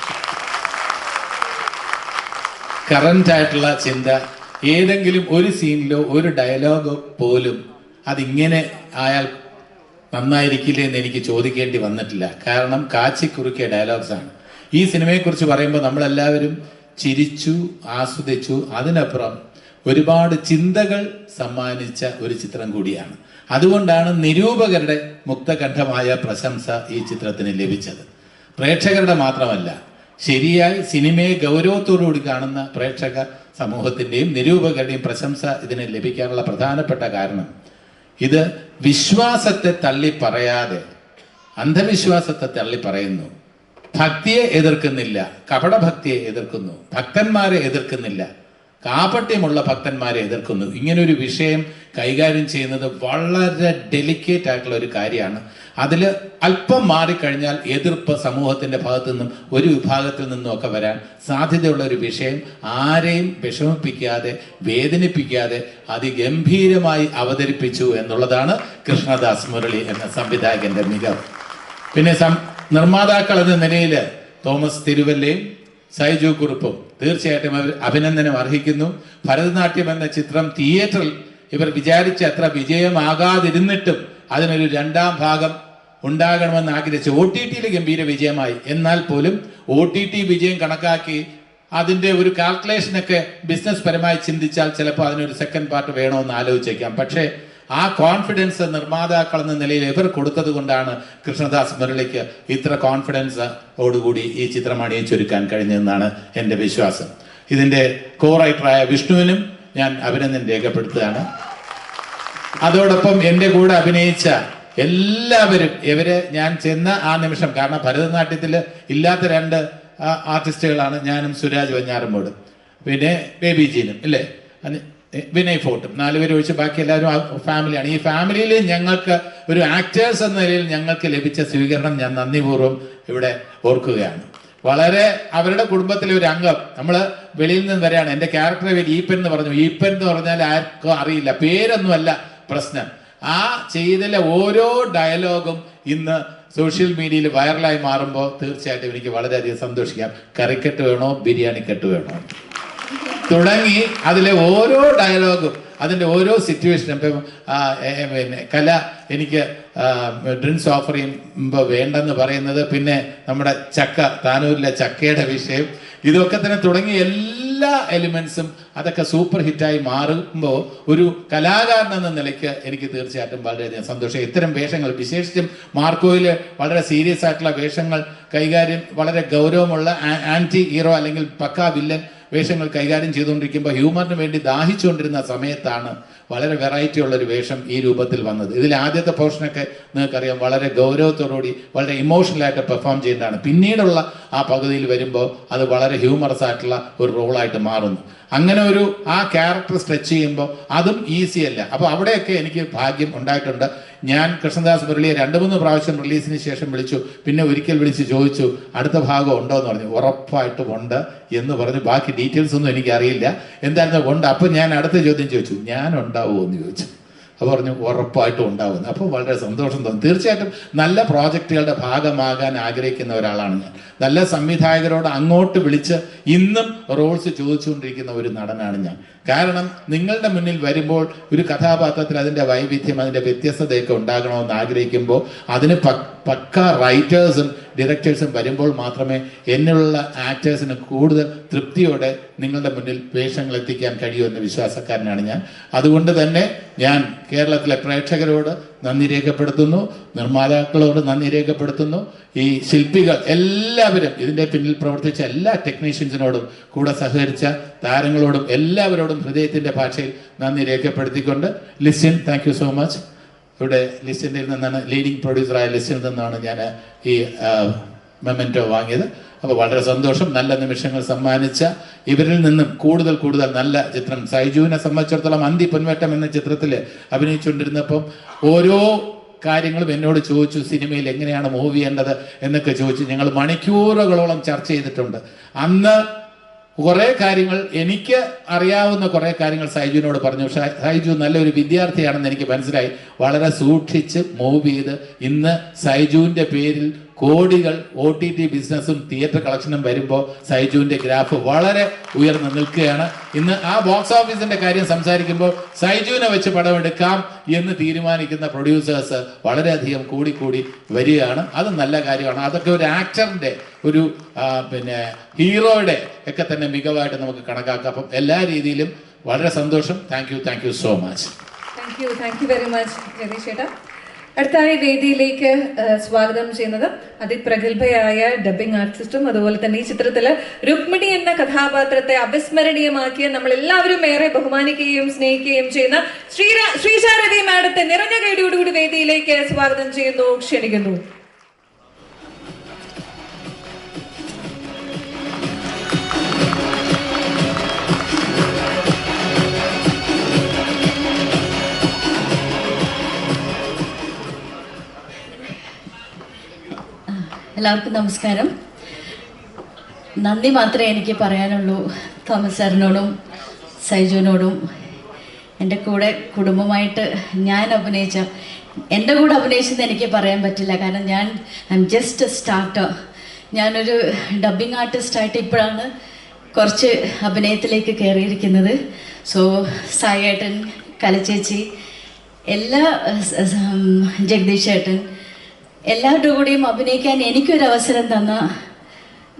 കറന്റ് ആയിട്ടുള്ള ചിന്ത, ഏതെങ്കിലും ഒരു സീനിലോ ഒരു ഡയലോഗോ പോലും അതിങ്ങനെ ആയാൽ നന്നായിരിക്കില്ലേ എന്ന് എനിക്ക് ചോദിക്കേണ്ടി വന്നിട്ടില്ല. കാരണം കാച്ചിക്കുറുക്കിയ ഡയലോഗ്സാണ്. ഈ സിനിമയെക്കുറിച്ച് പറയുമ്പോൾ നമ്മളെല്ലാവരും ചിരിച്ചു, ആസ്വദിച്ചു. അതിനപ്പുറം ഒരുപാട് ചിന്തകൾ സമ്മാനിച്ച ഒരു ചിത്രം കൂടിയാണ്. അതുകൊണ്ടാണ് നിരൂപകരുടെ മുക്തകണ്ഠമായ പ്രശംസ ഈ ചിത്രത്തിന് ലഭിച്ചത്. പ്രേക്ഷകരുടെ മാത്രമല്ല, ശരിയായി സിനിമയെ ഗൗരവത്തോടുകൂടി കാണുന്ന പ്രേക്ഷക സമൂഹത്തിൻ്റെയും നിരൂപകരുടെയും പ്രശംസ ഇതിന് ലഭിക്കാനുള്ള പ്രധാനപ്പെട്ട കാരണം ഇത് വിശ്വാസത്തെ തള്ളി പറയാതെ അന്ധവിശ്വാസത്തെ തള്ളി പറയുന്നു. ഭക്തിയെ എതിർക്കുന്നില്ല, കപടഭക്തിയെ എതിർക്കുന്നു. ഭക്തന്മാരെ എതിർക്കുന്നില്ല, കാപട്യമുള്ള ഭക്തന്മാരെ എതിർക്കുന്നു. ഇങ്ങനൊരു വിഷയം കൈകാര്യം ചെയ്യുന്നത് വളരെ ഡെലിക്കേറ്റ് ആയിട്ടുള്ള ഒരു കാര്യമാണ്. അതിൽ അല്പം മാറിക്കഴിഞ്ഞാൽ എതിർപ്പ് സമൂഹത്തിൻ്റെ ഭാഗത്തു നിന്നും ഒരു വിഭാഗത്തിൽ നിന്നും ഒക്കെ വരാൻ സാധ്യതയുള്ള ഒരു വിഷയം ആരെയും വിഷമിപ്പിക്കാതെ വേദനിപ്പിക്കാതെ അതിഗംഭീരമായി അവതരിപ്പിച്ചു എന്നുള്ളതാണ് കൃഷ്ണദാസ് മുരളി എന്ന സംവിധായകന്റെ മികവ്. പിന്നെ നിർമ്മാതാക്കൾ എന്ന നിലയിൽ തോമസ് തിരുവല്ലയും സൈജു കുറുപ്പും തീർച്ചയായിട്ടും അവർ അഭിനന്ദനം അർഹിക്കുന്നു. ഭരതനാട്യം എന്ന ചിത്രം തിയേറ്ററിൽ ഇവർ വിചാരിച്ച അത്ര വിജയമാകാതിരുന്നിട്ടും അതിനൊരു 2ാം ഭാഗം ഉണ്ടാകണമെന്ന് ആഗ്രഹിച്ചു. OTT-യിൽ ഗംഭീര വിജയമായി. എന്നാൽ പോലും OTT വിജയം കണക്കാക്കി അതിൻ്റെ ഒരു കാൽക്കുലേഷനൊക്കെ ബിസിനസ് പരമായി ചിന്തിച്ചാൽ ചിലപ്പോൾ അതിനൊരു സെക്കൻഡ് പാർട്ട് വേണമെന്ന് ആലോചിച്ചേക്കാം. പക്ഷേ ആ കോൺഫിഡൻസ് നിർമ്മാതാക്കൾ എന്ന നിലയിൽ ഇവർ കൊടുത്തത് കൊണ്ടാണ് കൃഷ്ണദാസ് മുരളിക്ക് ഇത്ര കോൺഫിഡൻസ് ഓടുകൂടി ഈ ചിത്രം അണിയിച്ചൊരുക്കാൻ കഴിഞ്ഞതെന്നാണ് എൻ്റെ വിശ്വാസം. ഇതിൻ്റെ കോ റൈറ്ററായ വിഷ്ണുവിനും ഞാൻ അഭിനന്ദനം രേഖപ്പെടുത്തുകയാണ്. അതോടൊപ്പം എൻ്റെ കൂടെ അഭിനയിച്ച എല്ലാവരും ഇവര് ഞാൻ ചെന്ന ആ നിമിഷം, കാരണം ഭരതനാട്യത്തിൽ ഇല്ലാത്ത 2 ആർട്ടിസ്റ്റുകളാണ് ഞാനും സുരാജ് വെഞ്ഞാറമ്മൂടും പിന്നെ ബേബി ജീനും ഇല്ലേ, വിനയ് ഫോർട്ടും, 4 പേര് ഒഴിച്ച് ബാക്കി എല്ലാവരും ഫാമിലിയാണ്. ഈ ഫാമിലിയിൽ ഞങ്ങൾക്ക് ഒരു ആക്ടേഴ്സ് എന്ന നിലയിൽ ഞങ്ങൾക്ക് ലഭിച്ച സ്വീകരണം ഞാൻ നന്ദിപൂർവ്വം ഇവിടെ ഓർക്കുകയാണ്. വളരെ അവരുടെ കുടുംബത്തിലെ ഒരു അംഗം, നമ്മൾ വെളിയിൽ നിന്ന് വരെയാണ്. എൻ്റെ ക്യാരക്ടറെ പേര് ഈപ്പൻ എന്ന് പറഞ്ഞു. ഈപ്പൻ എന്ന് പറഞ്ഞാൽ ആർക്കും അറിയില്ല, പേരൊന്നുമല്ല പ്രശ്നം. ആ ചെയ്തതിലെ ഓരോ ഡയലോഗും ഇന്ന് സോഷ്യൽ മീഡിയയിൽ വൈറലായി മാറുമ്പോൾ തീർച്ചയായിട്ടും എനിക്ക് വളരെയധികം സന്തോഷിക്കാം. കറിക്കെട്ട് വേണോ ബിരിയാണിക്കെട്ട് വേണോ തുടങ്ങി അതിലെ ഓരോ ഡയലോഗും, അതിൻ്റെ ഓരോ സിറ്റുവേഷനും. ഇപ്പം പിന്നെ കല എനിക്ക് ഡ്രിങ്ക്സ് ഓഫർ ചെയ്യുമ്പോൾ വേണ്ടെന്ന് പറയുന്നത്, പിന്നെ നമ്മുടെ ചക്ക, താനൂരിലെ ചക്കയുടെ വിഷയം, ഇതൊക്കെ തന്നെ തുടങ്ങി എല്ലാ എലിമെന്റ്സും അതൊക്കെ സൂപ്പർ ഹിറ്റായി മാറുമ്പോൾ ഒരു കലാകാരൻ എന്ന നിലയ്ക്ക് എനിക്ക് തീർച്ചയായിട്ടും വളരെയധികം സന്തോഷം. ഇത്തരം വേഷങ്ങൾ, വിശേഷിച്ചും മാർക്കോയിൽ വളരെ സീരിയസ് ആയിട്ടുള്ള വേഷങ്ങൾ കൈകാര്യം, വളരെ ഗൗരവമുള്ള ആന്റി ഹീറോ അല്ലെങ്കിൽ പക്കാ വില്ലൻ വേഷങ്ങൾ കൈകാര്യം ചെയ്തുകൊണ്ടിരിക്കുമ്പോൾ ഹ്യൂമറിന് വേണ്ടി ദാഹിച്ചുകൊണ്ടിരുന്ന സമയത്താണ് വളരെ വെറൈറ്റി ഉള്ളൊരു വേഷം ഈ രൂപത്തിൽ വന്നത്. ഇതിൽ ആദ്യത്തെ പോർഷനൊക്കെ നിങ്ങൾക്കറിയാം, വളരെ ഗൗരവത്തോടുകൂടി വളരെ ഇമോഷണലായിട്ട് പെർഫോം ചെയ്യുന്നതാണ്. പിന്നീടുള്ള ആ പകുതിയിൽ വരുമ്പോൾ അത് വളരെ ഹ്യൂമറസ് ആയിട്ടുള്ള ഒരു റോളായിട്ട് മാറുന്നു. അങ്ങനെ ഒരു ആ ക്യാരക്ടർ സ്ട്രെച്ച് ചെയ്യുമ്പോൾ അതും ഈസി അല്ല. അപ്പോൾ അവിടെയൊക്കെ എനിക്ക് ഭാഗ്യം ഉണ്ടായിട്ടുണ്ട്. ഞാൻ കൃഷ്ണദാസ് മുരളിയെ 2-3 പ്രാവശ്യം റിലീസിന് ശേഷം വിളിച്ചു. പിന്നെ ഒരിക്കൽ വിളിച്ച് ചോദിച്ചു അടുത്ത ഭാഗം ഉണ്ടോ എന്ന് പറഞ്ഞു. ഉറപ്പായിട്ടും ഉണ്ട് എന്ന് പറഞ്ഞു. ബാക്കി ഡീറ്റെയിൽസ് ഒന്നും എനിക്കറിയില്ല, എന്തായിരുന്നു ഉണ്ട്. അപ്പം ഞാൻ അടുത്ത ചോദ്യം ചോദിച്ചു, ഞാൻ ഉണ്ടാവുമോ എന്ന് ചോദിച്ചു. അപ്പോൾ പറഞ്ഞു ഉറപ്പായിട്ടും ഉണ്ടാവുന്നു. അപ്പോൾ വളരെ സന്തോഷം തോന്നി. തീർച്ചയായിട്ടും നല്ല പ്രോജക്റ്റുകളുടെ ഭാഗമാകാൻ ആഗ്രഹിക്കുന്ന ഒരാളാണ് ഞാൻ. നല്ല സംവിധായകരോട് അങ്ങോട്ട് വിളിച്ച് ഇന്നും റോൾസ് ചോദിച്ചുകൊണ്ടിരിക്കുന്ന ഒരു നടനാണ് ഞാൻ. കാരണം നിങ്ങളുടെ മുന്നിൽ വരുമ്പോൾ ഒരു കഥാപാത്രത്തിൽ അതിൻ്റെ വൈവിധ്യം, അതിൻ്റെ വ്യത്യസ്തതയൊക്കെ ഉണ്ടാകണമെന്ന് ആഗ്രഹിക്കുമ്പോൾ അതിന് പക്ക റൈറ്റേഴ്സും ഡയറക്ടേഴ്സും വരുമ്പോൾ മാത്രമേ എന്നുള്ള ആക്ടേഴ്സിന് കൂടുതൽ തൃപ്തിയോടെ നിങ്ങളുടെ മുന്നിൽ വേഷങ്ങൾ എത്തിക്കാൻ കഴിയൂ എന്ന വിശ്വാസക്കാരനാണ് ഞാൻ. അതുകൊണ്ട് തന്നെ ഞാൻ കേരളത്തിലെ പ്രേക്ഷകരോട് നന്ദി രേഖപ്പെടുത്തുന്നു, നിർമ്മാതാക്കളോട് നന്ദി രേഖപ്പെടുത്തുന്നു, ഈ ശില്പികൾ എല്ലാവരും, ഇതിൻ്റെ പിന്നിൽ പ്രവർത്തിച്ച എല്ലാ ടെക്നീഷ്യൻസിനോടും കൂടെ സഹകരിച്ച താരങ്ങളോടും എല്ലാവരോടും ഹൃദയത്തിൻ്റെ ഭാഷയിൽ നന്ദി രേഖപ്പെടുത്തിക്കൊണ്ട് Listin, thank you so much. ഇവിടെ ലിസ്റ്റിനിൽ നിന്നാണ്, ലീഡിംഗ് പ്രൊഡ്യൂസറായ ലിസ്റ്റിനിൽ നിന്നാണ് ഞാൻ ഈ മെമെൻറ്റോ വാങ്ങിയത്. അപ്പോൾ വളരെ സന്തോഷം. നല്ല നിമിഷങ്ങൾ സമ്മാനിച്ച ഇവരിൽ നിന്നും കൂടുതൽ നല്ല ചിത്രം. സൈജുവിനെ സംബന്ധിച്ചിടത്തോളം അന്തി പൊൻവേട്ടം എന്ന ചിത്രത്തിൽ അഭിനയിച്ചുകൊണ്ടിരുന്നപ്പം ഓരോ കാര്യങ്ങളും എന്നോട് ചോദിച്ചു, സിനിമയിൽ എങ്ങനെയാണ് മൂവ് ചെയ്യേണ്ടത് എന്നൊക്കെ ചോദിച്ചു. ഞങ്ങൾ മണിക്കൂറുകളോളം ചർച്ച ചെയ്തിട്ടുണ്ട്. അന്ന് കുറേ കാര്യങ്ങൾ, എനിക്ക് അറിയാവുന്ന കുറേ കാര്യങ്ങൾ സൈജുവിനോട് പറഞ്ഞു. പക്ഷേ സൈജു നല്ലൊരു വിദ്യാർത്ഥിയാണെന്ന് എനിക്ക് മനസ്സിലായി. വളരെ സൂക്ഷിച്ച് മൂവ് ചെയ്ത് ഇന്ന് സൈജുവിൻ്റെ പേരിൽ കോടികൾ OTT ബിസിനസ്സും തിയേറ്റർ കളക്ഷനും വരുമ്പോൾ സൈജുവിൻ്റെ ഗ്രാഫ് വളരെ ഉയർന്നു നിൽക്കുകയാണ്. ഇന്ന് ആ ബോക്സ് ഓഫീസിന്റെ കാര്യം സംസാരിക്കുമ്പോൾ സൈജുവിനെ വെച്ച് പടമെടുക്കാം എന്ന് തീരുമാനിക്കുന്ന പ്രൊഡ്യൂസേഴ്സ് വളരെയധികം കൂടി വരികയാണ്. അത് നല്ല കാര്യമാണ്. അതൊക്കെ ഒരു ആക്ടറിന്റെ, ഒരു പിന്നെ ഹീറോയുടെ ഒക്കെ തന്നെ മികവായിട്ട് നമുക്ക് കണക്കാക്കാം. അപ്പം എല്ലാ രീതിയിലും വളരെ സന്തോഷം. Thank you so much. Thank you very much Jagadish ചേട്ടാ. അടുത്തായി വേദിയിലേക്ക് സ്വാഗതം ചെയ്യുന്നത് അതിപ്രഗത്ഭയായ ഡബ്ബിംഗ് ആർട്ടിസ്റ്റും അതുപോലെ തന്നെ ഈ ചിത്രത്തില് രുക്മിണി എന്ന കഥാപാത്രത്തെ അവിസ്മരണീയമാക്കിയ നമ്മൾ എല്ലാവരും ഏറെ ബഹുമാനിക്കുകയും സ്നേഹിക്കുകയും ചെയ്യുന്ന ശ്രീജ രവി മാഡത്തെ നിറഞ്ഞ കൈയോടുകൂടി വേദിയിലേക്ക് സ്വാഗതം ചെയ്യുന്നു, ക്ഷണിക്കുന്നു. എല്ലാവർക്കും നമസ്കാരം. നന്ദി മാത്രമേ എനിക്ക് പറയാനുള്ളൂ തോമസ് സാറിനോടും സൈജുവിനോടും. എൻ്റെ കൂടെ കുടുംബമായിട്ട് ഞാൻ എൻ്റെ കൂടെ അഭിനയിച്ചെന്ന് എനിക്ക് പറയാൻ പറ്റില്ല. കാരണം ഐ എം ജസ്റ്റ് സ്റ്റാർട്ടർ. ഞാനൊരു ഡബ്ബിംഗ് ആർട്ടിസ്റ്റായിട്ട് ഇപ്പോഴാണ് കുറച്ച് അഭിനയത്തിലേക്ക് കയറിയിരിക്കുന്നത്. സോ സായേട്ടൻ, കലച്ചേച്ചി, എല്ലാ ജഗദീഷ് ചേട്ടൻ, എല്ലാവരുടെ കൂടെയും അഭിനയിക്കാൻ എനിക്കൊരു അവസരം തന്ന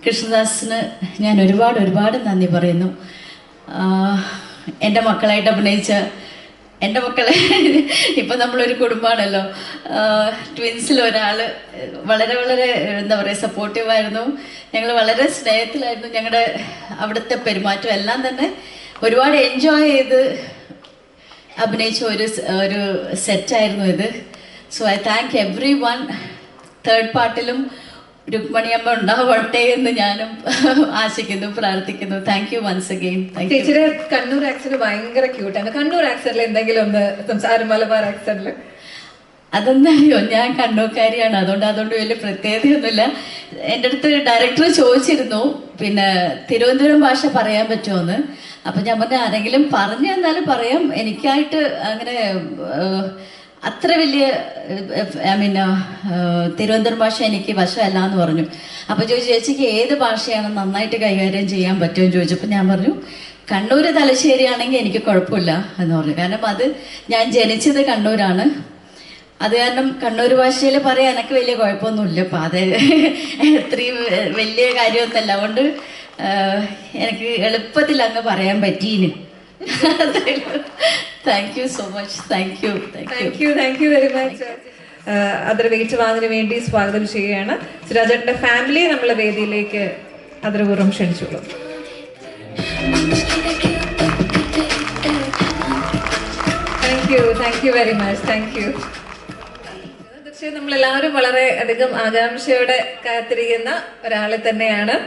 കൃഷ്ണദാസിന് ഞാൻ ഒരുപാട് നന്ദി പറയുന്നു. എൻ്റെ മക്കളായിട്ട് അഭിനയിച്ച എൻ്റെ മക്കളെ, ഇപ്പം നമ്മളൊരു കുടുംബമാണല്ലോ. ട്വിൻസിൽ ഒരാൾ വളരെ എന്താ പറയുക സപ്പോർട്ടീവായിരുന്നു. ഞങ്ങൾ വളരെ സ്നേഹത്തിലായിരുന്നു. ഞങ്ങളുടെ അവിടുത്തെ പെരുമാറ്റം എല്ലാം തന്നെ ഒരുപാട് എൻജോയ് ചെയ്ത് അഭിനയിച്ച ഒരു സെറ്റായിരുന്നു ഇത്. So I thank everyone. Third പാർട്ടിലും രുക്മണിയമ്മ ഉണ്ടാവട്ടെ എന്ന് ഞാനും ആശിക്കുന്നു, പ്രാർത്ഥിക്കുന്നു. Thank you once again. ചേച്ചിയുടെ കണ്ണൂർ ആക്സന്റ് ഭയങ്കര ക്യൂട്ടാണ്. കണ്ണൂർ ആക്സന്റിൽ എന്തെങ്കിലും ഒന്ന് സംസാരം, മലബാർ ആക്സന്റിൽ? അതെന്തറിയോ, ഞാൻ കണ്ണൂർക്കാരിയാണ്, അതുകൊണ്ട് വലിയ പ്രത്യേകതയൊന്നുമില്ല. എൻ്റെ അടുത്ത് ഡയറക്ടർ ചോദിച്ചിരുന്നു പിന്നെ തിരുവനന്തപുരം ഭാഷ പറയാൻ പറ്റുമോന്ന്. അപ്പം ഞാൻ പറഞ്ഞ ആരെങ്കിലും പറഞ്ഞു തന്നാലും പറയാം, എനിക്കായിട്ട് അങ്ങനെ അത്ര വലിയ തിരുവനന്തപുരം ഭാഷ എനിക്ക് വശമല്ല എന്ന് പറഞ്ഞു. അപ്പോൾ ചേച്ചിക്ക് ഏത് ഭാഷയാണ് നന്നായിട്ട് കൈകാര്യം ചെയ്യാൻ പറ്റുമെന്ന് ചോദിച്ചപ്പോൾ ഞാൻ പറഞ്ഞു കണ്ണൂർ തലശ്ശേരി ആണെങ്കിൽ എനിക്ക് കുഴപ്പമില്ല എന്ന് പറഞ്ഞു. കാരണം അത് ഞാൻ ജനിച്ചത് കണ്ണൂരാണ്. അത് കാരണം കണ്ണൂർ ഭാഷയിൽ പറയാൻ എനിക്ക് വലിയ കുഴപ്പമൊന്നുമില്ല. അപ്പം അത് അത്രയും വലിയ കാര്യമൊന്നുമല്ല, അതുകൊണ്ട് എനിക്ക് എളുപ്പത്തിൽ അങ്ങ് പറയാൻ പറ്റീന്. Thank you so much. Thank you very much. അതൊരു ഏറ്റുവാങ്ങിന് വേണ്ടി സ്വാഗതം ചെയ്യുകയാണ്. സുരാജേട്ടന്റെ ഫാമിലിയെ നമ്മളെ വേദിയിലേക്ക് ആദരപൂർവ്വം ക്ഷണിച്ചോളൂ. Thank you very much. Thank you. തീർച്ചയായും നമ്മളെല്ലാവരും വളരെ അധികം ആകാംക്ഷയോടെ കാത്തിരിക്കുന്ന ഒരാളെ തന്നെയാണ്.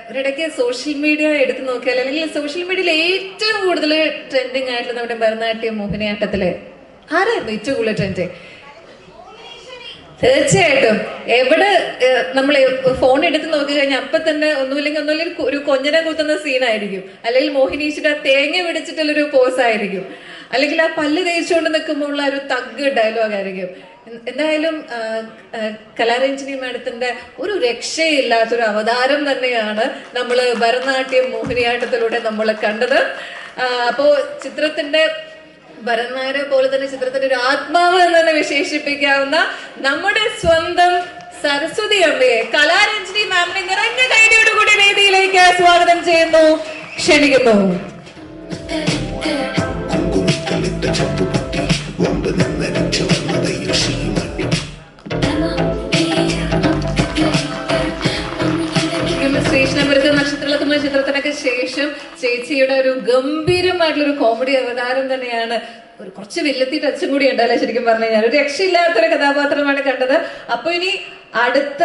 ഒരിടയ്ക്ക് സോഷ്യൽ മീഡിയ എടുത്തു നോക്കിയാൽ, അല്ലെങ്കിൽ സോഷ്യൽ മീഡിയയിൽ ഏറ്റവും കൂടുതൽ ട്രെൻഡിങ് ആയിട്ടുള്ള നമ്മുടെ ഭരതനാട്യം മോഹിനിയാട്ടത്തില് ആരായിരുന്നു ഏറ്റവും കൂടുതൽ ട്രെൻഡ്? തീർച്ചയായിട്ടും. എവിടെ നമ്മൾ ഫോൺ എടുത്ത് നോക്കി കഴിഞ്ഞാൽ അപ്പൊ തന്നെ ഒന്നുമില്ലെങ്കിൽ ഒരു കൊഞ്ഞനെ കുത്തുന്ന സീനായിരിക്കും, അല്ലെങ്കിൽ മോഹിനീശ്വര തേങ്ങ പിടിച്ചിട്ടുള്ളൊരു പോസ് ആയിരിക്കും, അല്ലെങ്കിൽ ആ പല്ല് തേച്ചുകൊണ്ട് നിൽക്കുമ്പോൾ ഉള്ള ഒരു തഗ് ഡയലോഗ് ആയിരിക്കും. എന്തായാലും കലാരഞ്ജിനി മാഡത്തിന്റെ ഒരു രക്ഷയില്ലാത്തൊരു അവതാരം തന്നെയാണ് നമ്മൾ ഭരതനാട്യം മോഹിനിയാട്ടത്തിലൂടെ നമ്മൾ കണ്ടത്. അപ്പോ ചിത്രത്തിന്റെ ഭരതനാട്യം പോലെ തന്നെ ചിത്രത്തിന്റെ ഒരു ആത്മാവ് എന്ന് തന്നെ വിശേഷിപ്പിക്കാവുന്ന നമ്മുടെ സ്വന്തം സരസ്വതി അമ്മയെ കലാരഞ്ജിനി മാമിനെ നിറഞ്ഞ കൈയോടുകൂടി വേദിയിലേക്ക് സ്വാഗതം ചെയ്യുന്നു, ക്ഷണിക്കുന്നു. സ്റ്റേഷനപുരത്ത് നക്ഷത്രത്തിലെത്തുന്ന ചിത്രത്തിനൊക്കെ ശേഷം ചേച്ചിയുടെ ഒരു ഗംഭീരമായിട്ടുള്ള ഒരു കോമഡി അവതാരം തന്നെയാണ്. ഒരു കുറച്ച് വില്ലത്തി ടച്ചും കൂടി ഉണ്ടല്ലേ, ശരിക്കും പറഞ്ഞു കഴിഞ്ഞാൽ ഒരു രക്ഷയില്ലാത്തൊരു കഥാപാത്രമാണ് കണ്ടത്. അപ്പൊ ഇനി അടുത്ത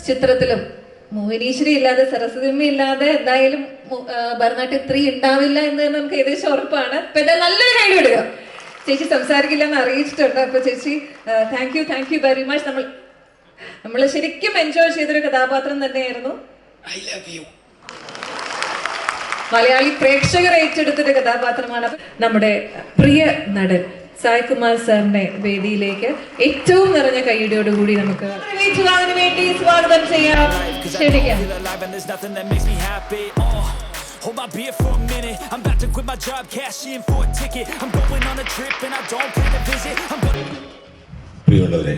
ചിത്രത്തിലും മോഹിനീശ്വരി ഇല്ലാതെ, സരസ്വതി ഇല്ലാതെ എന്തായാലും ഭരതനാട്യം 3 ഉണ്ടാവില്ല എന്ന് തന്നെ നമുക്ക് ഏകദേശം ഉറപ്പാണ്. അപ്പൊ എന്തായാലും നല്ലൊരു കൈ വിടുക. ചേച്ചി സംസാരിക്കില്ല എന്ന് അറിയിച്ചിട്ടുണ്ട്. അപ്പൊ ചേച്ചി താങ്ക് യു വെരി മച്ച്. നമ്മൾ ശരിക്കും എൻജോയ് ചെയ്തൊരു കഥാപാത്രം തന്നെയായിരുന്നു. മലയാളി പ്രേക്ഷകർ ഏറ്റെടുത്തൊരു കഥാപാത്രമാണ്. നമ്മുടെ പ്രിയ നടൻ സായ്കുമാർ സാറിനെ വേദിയിലേക്ക് ഏറ്റവും നിറഞ്ഞ കൈയടിയോടുകൂടി നമുക്ക് വേണ്ടി സ്വാഗതം ചെയ്യാം. ക്ഷണിക്കാം. Hold my beer for a minute. I'm about to quit my job, cash in for a ticket. I'm going on a trip and I don't plan to visit. പ്രിയമുള്ളവരെ,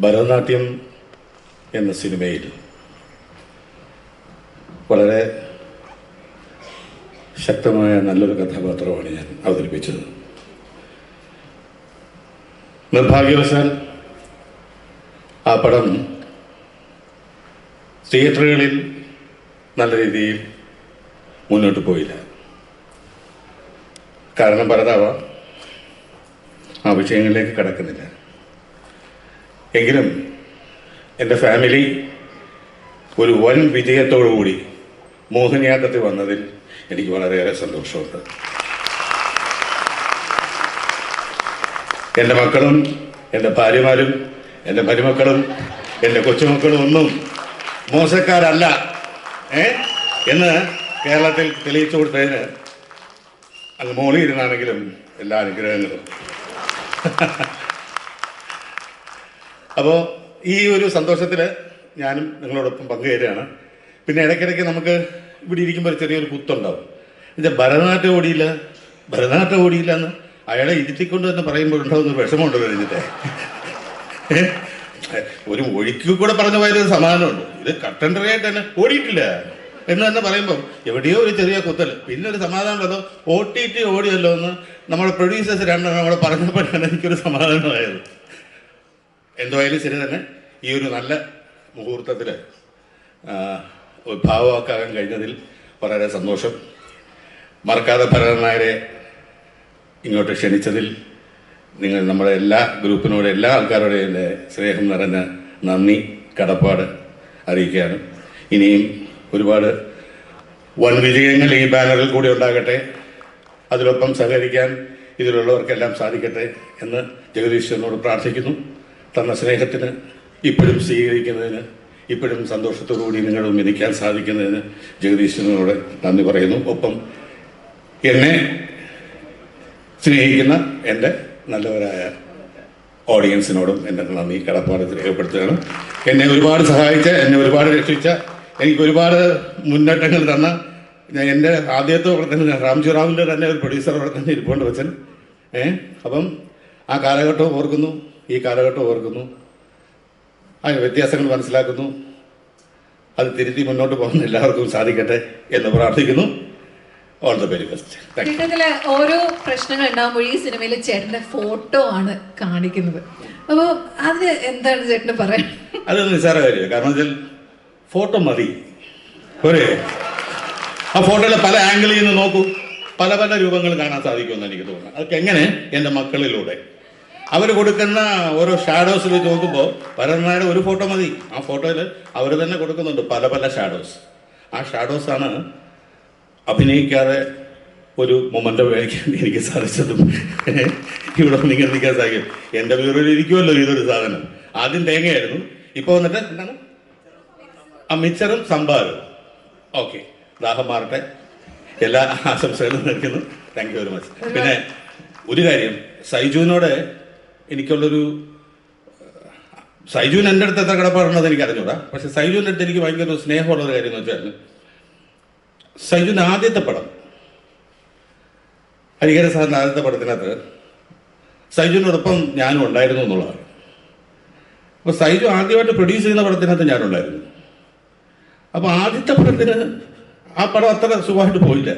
ഭരതനാട്യം എന്ന സിനിമയിൽ വളരെ ശക്തമായ നല്ലൊരു കഥാപാത്രമാണ് ഞാൻ അവതരിപ്പിച്ചത്. നിർഭാഗ്യവശാൽ ആ പടം തിയേറ്ററുകളിൽ നല്ല രീതിയിൽ മുന്നോട്ട് പോയില്ല. കാരണം പലതാവാം, ആ വിഷയങ്ങളിലേക്ക് കടക്കുന്നില്ല. എങ്കിലും എൻ്റെ ഫാമിലി ഒരു വൻ വിജയത്തോടുകൂടി മോഹിനിയാട്ടത്തിൽ വന്നതിൽ എനിക്ക് വളരെയേറെ സന്തോഷമുണ്ട്. എൻ്റെ മക്കളും എൻ്റെ ഭാര്യമാരും എൻ്റെ മരുമക്കളും എൻ്റെ കൊച്ചുമക്കളും ഒന്നും മോശക്കാരല്ല എന്ന് കേരളത്തിൽ തെളിയിച്ചു കൊടുത്തതിന് അങ്ങ് മോളിയിരുന്നാണെങ്കിലും എല്ലാ അനുഗ്രഹങ്ങളും. അപ്പോൾ ഈ ഒരു സന്തോഷത്തിൽ ഞാനും നിങ്ങളോടൊപ്പം പങ്കുചേരുകയാണ്. പിന്നെ ഇടയ്ക്കിടയ്ക്ക് നമുക്ക് ഇവിടെ ഇരിക്കുമ്പോൾ ഒരു ചെറിയൊരു കുത്തുണ്ടാവും. എന്നുവെച്ചാൽ ഭരതനാട്യം ഓടിയില്ല എന്ന് അയാളെ ഇരുത്തിക്കൊണ്ട് തന്നെ പറയുമ്പോൾ ഉണ്ടാവുന്നൊരു വിഷമമുണ്ടല്ലോ കഴിഞ്ഞിട്ട്. ഒരു ഒഴുക്കി കൂടെ പറഞ്ഞു പോയാലൊരു സമാധാനമുണ്ട്. ഇത് കട്ടൻഡറായിട്ട് തന്നെ ഓടിയിട്ടില്ല എന്ന് തന്നെ പറയുമ്പം എവിടെയോ ഒരു ചെറിയ കുത്തൽ, പിന്നെ ഒരു സമാധാനമുള്ളതോ OTT ഓടിയല്ലോ എന്ന് നമ്മുടെ പ്രൊഡ്യൂസേഴ്സ് രണ്ടെണ്ണം കൂടെ പറഞ്ഞപ്പോഴാണ് എനിക്കൊരു സമാധാനമായത്. എന്തായാലും ശരി തന്നെ, ഈ ഒരു നല്ല മുഹൂർത്തത്തിൽ ഭാവമാക്കാൻ കഴിഞ്ഞതിൽ വളരെ സന്തോഷം. മറക്കാതെ ഭരതൻ നായരെ ഇങ്ങോട്ട് ക്ഷണിച്ചതിൽ നിങ്ങൾ നമ്മുടെ എല്ലാ ഗ്രൂപ്പിനോട് എല്ലാ ആൾക്കാരോടും എൻ്റെ സ്നേഹം നിറഞ്ഞ നന്ദി കടപ്പാട് അറിയിക്കുകയാണ്. ഇനിയും ഒരുപാട് വൻ വിജയങ്ങൾ ഈ ബാനറിൽ കൂടി ഉണ്ടാകട്ടെ. അതിനൊപ്പം സഹകരിക്കാൻ ഇതിലുള്ളവർക്കെല്ലാം സാധിക്കട്ടെ എന്ന് ജഗദീശ്വരനോട് പ്രാർത്ഥിക്കുന്നു. തന്ന സ്നേഹത്തിന് ഇപ്പോഴും സ്വീകരിക്കുന്നതിന്, ഇപ്പോഴും സന്തോഷത്തോടുകൂടി നിങ്ങളും ഇരിക്കാൻ സാധിക്കുന്നതിന് ജഗദീശ്വരനോട് നന്ദി പറയുന്നു. ഒപ്പം എന്നെ സ്നേഹിക്കുന്ന എൻ്റെ നല്ലവരായ ഓഡിയൻസിനോടും എൻ്റെ നന്ദി കടപ്പാട് രേഖപ്പെടുത്തുകയാണ്. എന്നെ ഒരുപാട് സഹായിച്ച, എന്നെ ഒരുപാട് രക്ഷിച്ച, എനിക്ക് ഒരുപാട് മുന്നേറ്റങ്ങൾ തന്ന എൻ്റെ ആദ്യത്തെ പ്രവർത്തനം റാംജി റാവിൻ്റെ തന്നെ ഒരു പ്രൊഡ്യൂസർ പ്രവർത്തനം ഇരിപ്പുണ്ട് വെച്ചൻ. അപ്പം ആ കാലഘട്ടവും ഓർക്കുന്നു, ഈ കാലഘട്ടവും ഓർക്കുന്നു, അതിന് വ്യത്യാസങ്ങൾ മനസ്സിലാക്കുന്നു. അത് തിരുത്തി മുന്നോട്ട് പോകുന്ന എല്ലാവർക്കും സാധിക്കട്ടെ എന്ന് പ്രാർത്ഥിക്കുന്നു. All the very best. ഇതിലെ ഓരോ പ്രശ്നങ്ങൾ ഉണ്ടാകുമ്പോൾ ഈ സിനിമയിൽ ചേട്ടന്റെ ഫോട്ടോ ആണ് കാണിക്കുന്നത്. അപ്പോൾ അത് എന്താണ് ചേട്ടന് പറയാൻ? അത് നിസ്സാര കാര്യമാണ്. കാരണം വെച്ചാൽ ഫോട്ടോ മതി. ഒരേ ആ ഫോട്ടോയിലെ പല ആംഗിളിൽ നിന്ന് നോക്കൂ, പല പല രൂപങ്ങൾ കാണാൻ സാധിക്കുമെന്ന് എനിക്ക് തോന്നുന്നു. അതൊക്കെ എങ്ങനെ? എൻ്റെ മക്കളിലൂടെ അവർ കൊടുക്കുന്ന ഓരോ ഷാഡോസ് വെച്ച് നോക്കുമ്പോൾ ഭരതനായുടെ ഒരു ഫോട്ടോ മതി. ആ ഫോട്ടോയിൽ അവർ തന്നെ കൊടുക്കുന്നുണ്ട് പല പല ഷാഡോസ്. ആ ഷാഡോസാണ് അഭിനയിക്കാതെ ഒരു മൊമെൻ്റ് മേടിക്കാൻ എനിക്ക് സാധിച്ചതും ഇവിടെ നിങ്ങൾ നിൽക്കാൻ സാധിക്കും. എൻ്റെ ബ്യൂറോയിൽ ഇരിക്കുമല്ലോ ഇതൊരു സാധനം. ആദ്യം തേങ്ങയായിരുന്നു, ഇപ്പോൾ വന്നിട്ട് എന്താണ് ആ മിച്ചറും സംഭാരവും. ഓക്കെ, ദാഹം മാറട്ടെ. എല്ലാ ആശംസകളും നൽകുന്നു. Thank you very much. പിന്നെ ഒരു കാര്യം, സൈജുവിനോട് എനിക്കുള്ളൊരു, സൈജുവിന് എൻ്റെ അടുത്ത് എത്ര കടപ്പാടുണ്ടെന്ന് എനിക്ക് അറിഞ്ഞൂടാ. പക്ഷെ സൈജുവിൻ്റെ അടുത്ത് എനിക്ക് ഭയങ്കര സ്നേഹമുള്ളൊരു കാര്യം എന്ന് വെച്ചാൽ, സൈജുവിൻ്റെ ആദ്യത്തെ പടം ഹരിഹര സാറിൻ്റെ ആദ്യത്തെ പടത്തിനകത്ത് സൈജുവിനോടൊപ്പം ഞാനും ഉണ്ടായിരുന്നു എന്നുള്ളതാണ്. അപ്പോൾ സൈജു ആദ്യമായിട്ട് പ്രൊഡ്യൂസ് ചെയ്യുന്ന പടത്തിനകത്ത് ഞാനുണ്ടായിരുന്നു. അപ്പോൾ ആദ്യത്തെ പടത്തിന് ആ പടം അത്ര സുഖമായിട്ട് പോയില്ല.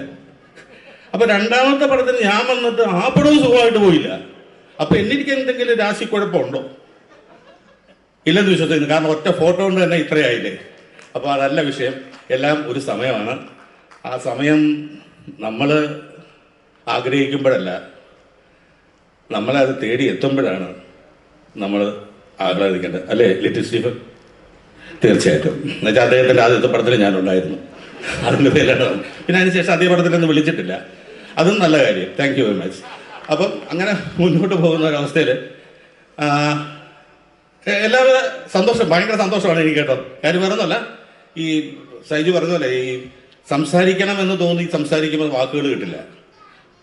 അപ്പോൾ രണ്ടാമത്തെ പടത്തിന് ഞാൻ വന്നിട്ട് ആ പടവും സുഖമായിട്ട് പോയില്ല. അപ്പോൾ എനിക്ക് എന്തെങ്കിലും രാശിക്കുഴപ്പമുണ്ടോ? ഇല്ലെന്ന് വിശ്വസിക്കുന്നു. കാരണം ഒറ്റ ഫോട്ടോ കൊണ്ട് തന്നെ ഇത്രയായില്ലേ. അപ്പോൾ അതല്ല വിഷയം. എല്ലാം ഒരു സമയമാണ്. ആ സമയം നമ്മൾ ആഗ്രഹിക്കുമ്പോഴല്ല, നമ്മളെ അത് തേടി എത്തുമ്പോഴാണ് നമ്മൾ ആഹ്ലാദിക്കേണ്ടത്. അല്ലേ ലിറ്റിൽ സ്റ്റീഫൻ? തീർച്ചയായിട്ടും. എന്നുവെച്ചാൽ അദ്ദേഹത്തിൻ്റെ ആദ്യത്തെ പടത്തിൽ ഞാനുണ്ടായിരുന്നു. അതിൻ്റെ പേരാണ്. പിന്നെ അതിനുശേഷം അതേ പടത്തിലൊന്നും വിളിച്ചിട്ടില്ല. അതും നല്ല കാര്യം. Thank you very much. അപ്പം അങ്ങനെ മുന്നോട്ട് പോകുന്ന ഒരവസ്ഥയിൽ എല്ലാവരും സന്തോഷം, ഭയങ്കര സന്തോഷമാണ് എനിക്ക് കേട്ടോ. കാര്യം വേറൊന്നുമല്ല, ഈ സൈജു പറഞ്ഞല്ലേ, ഈ സംസാരിക്കണം എന്ന് തോന്നി സംസാരിക്കുമ്പോൾ വാക്കുകൾ കിട്ടില്ല.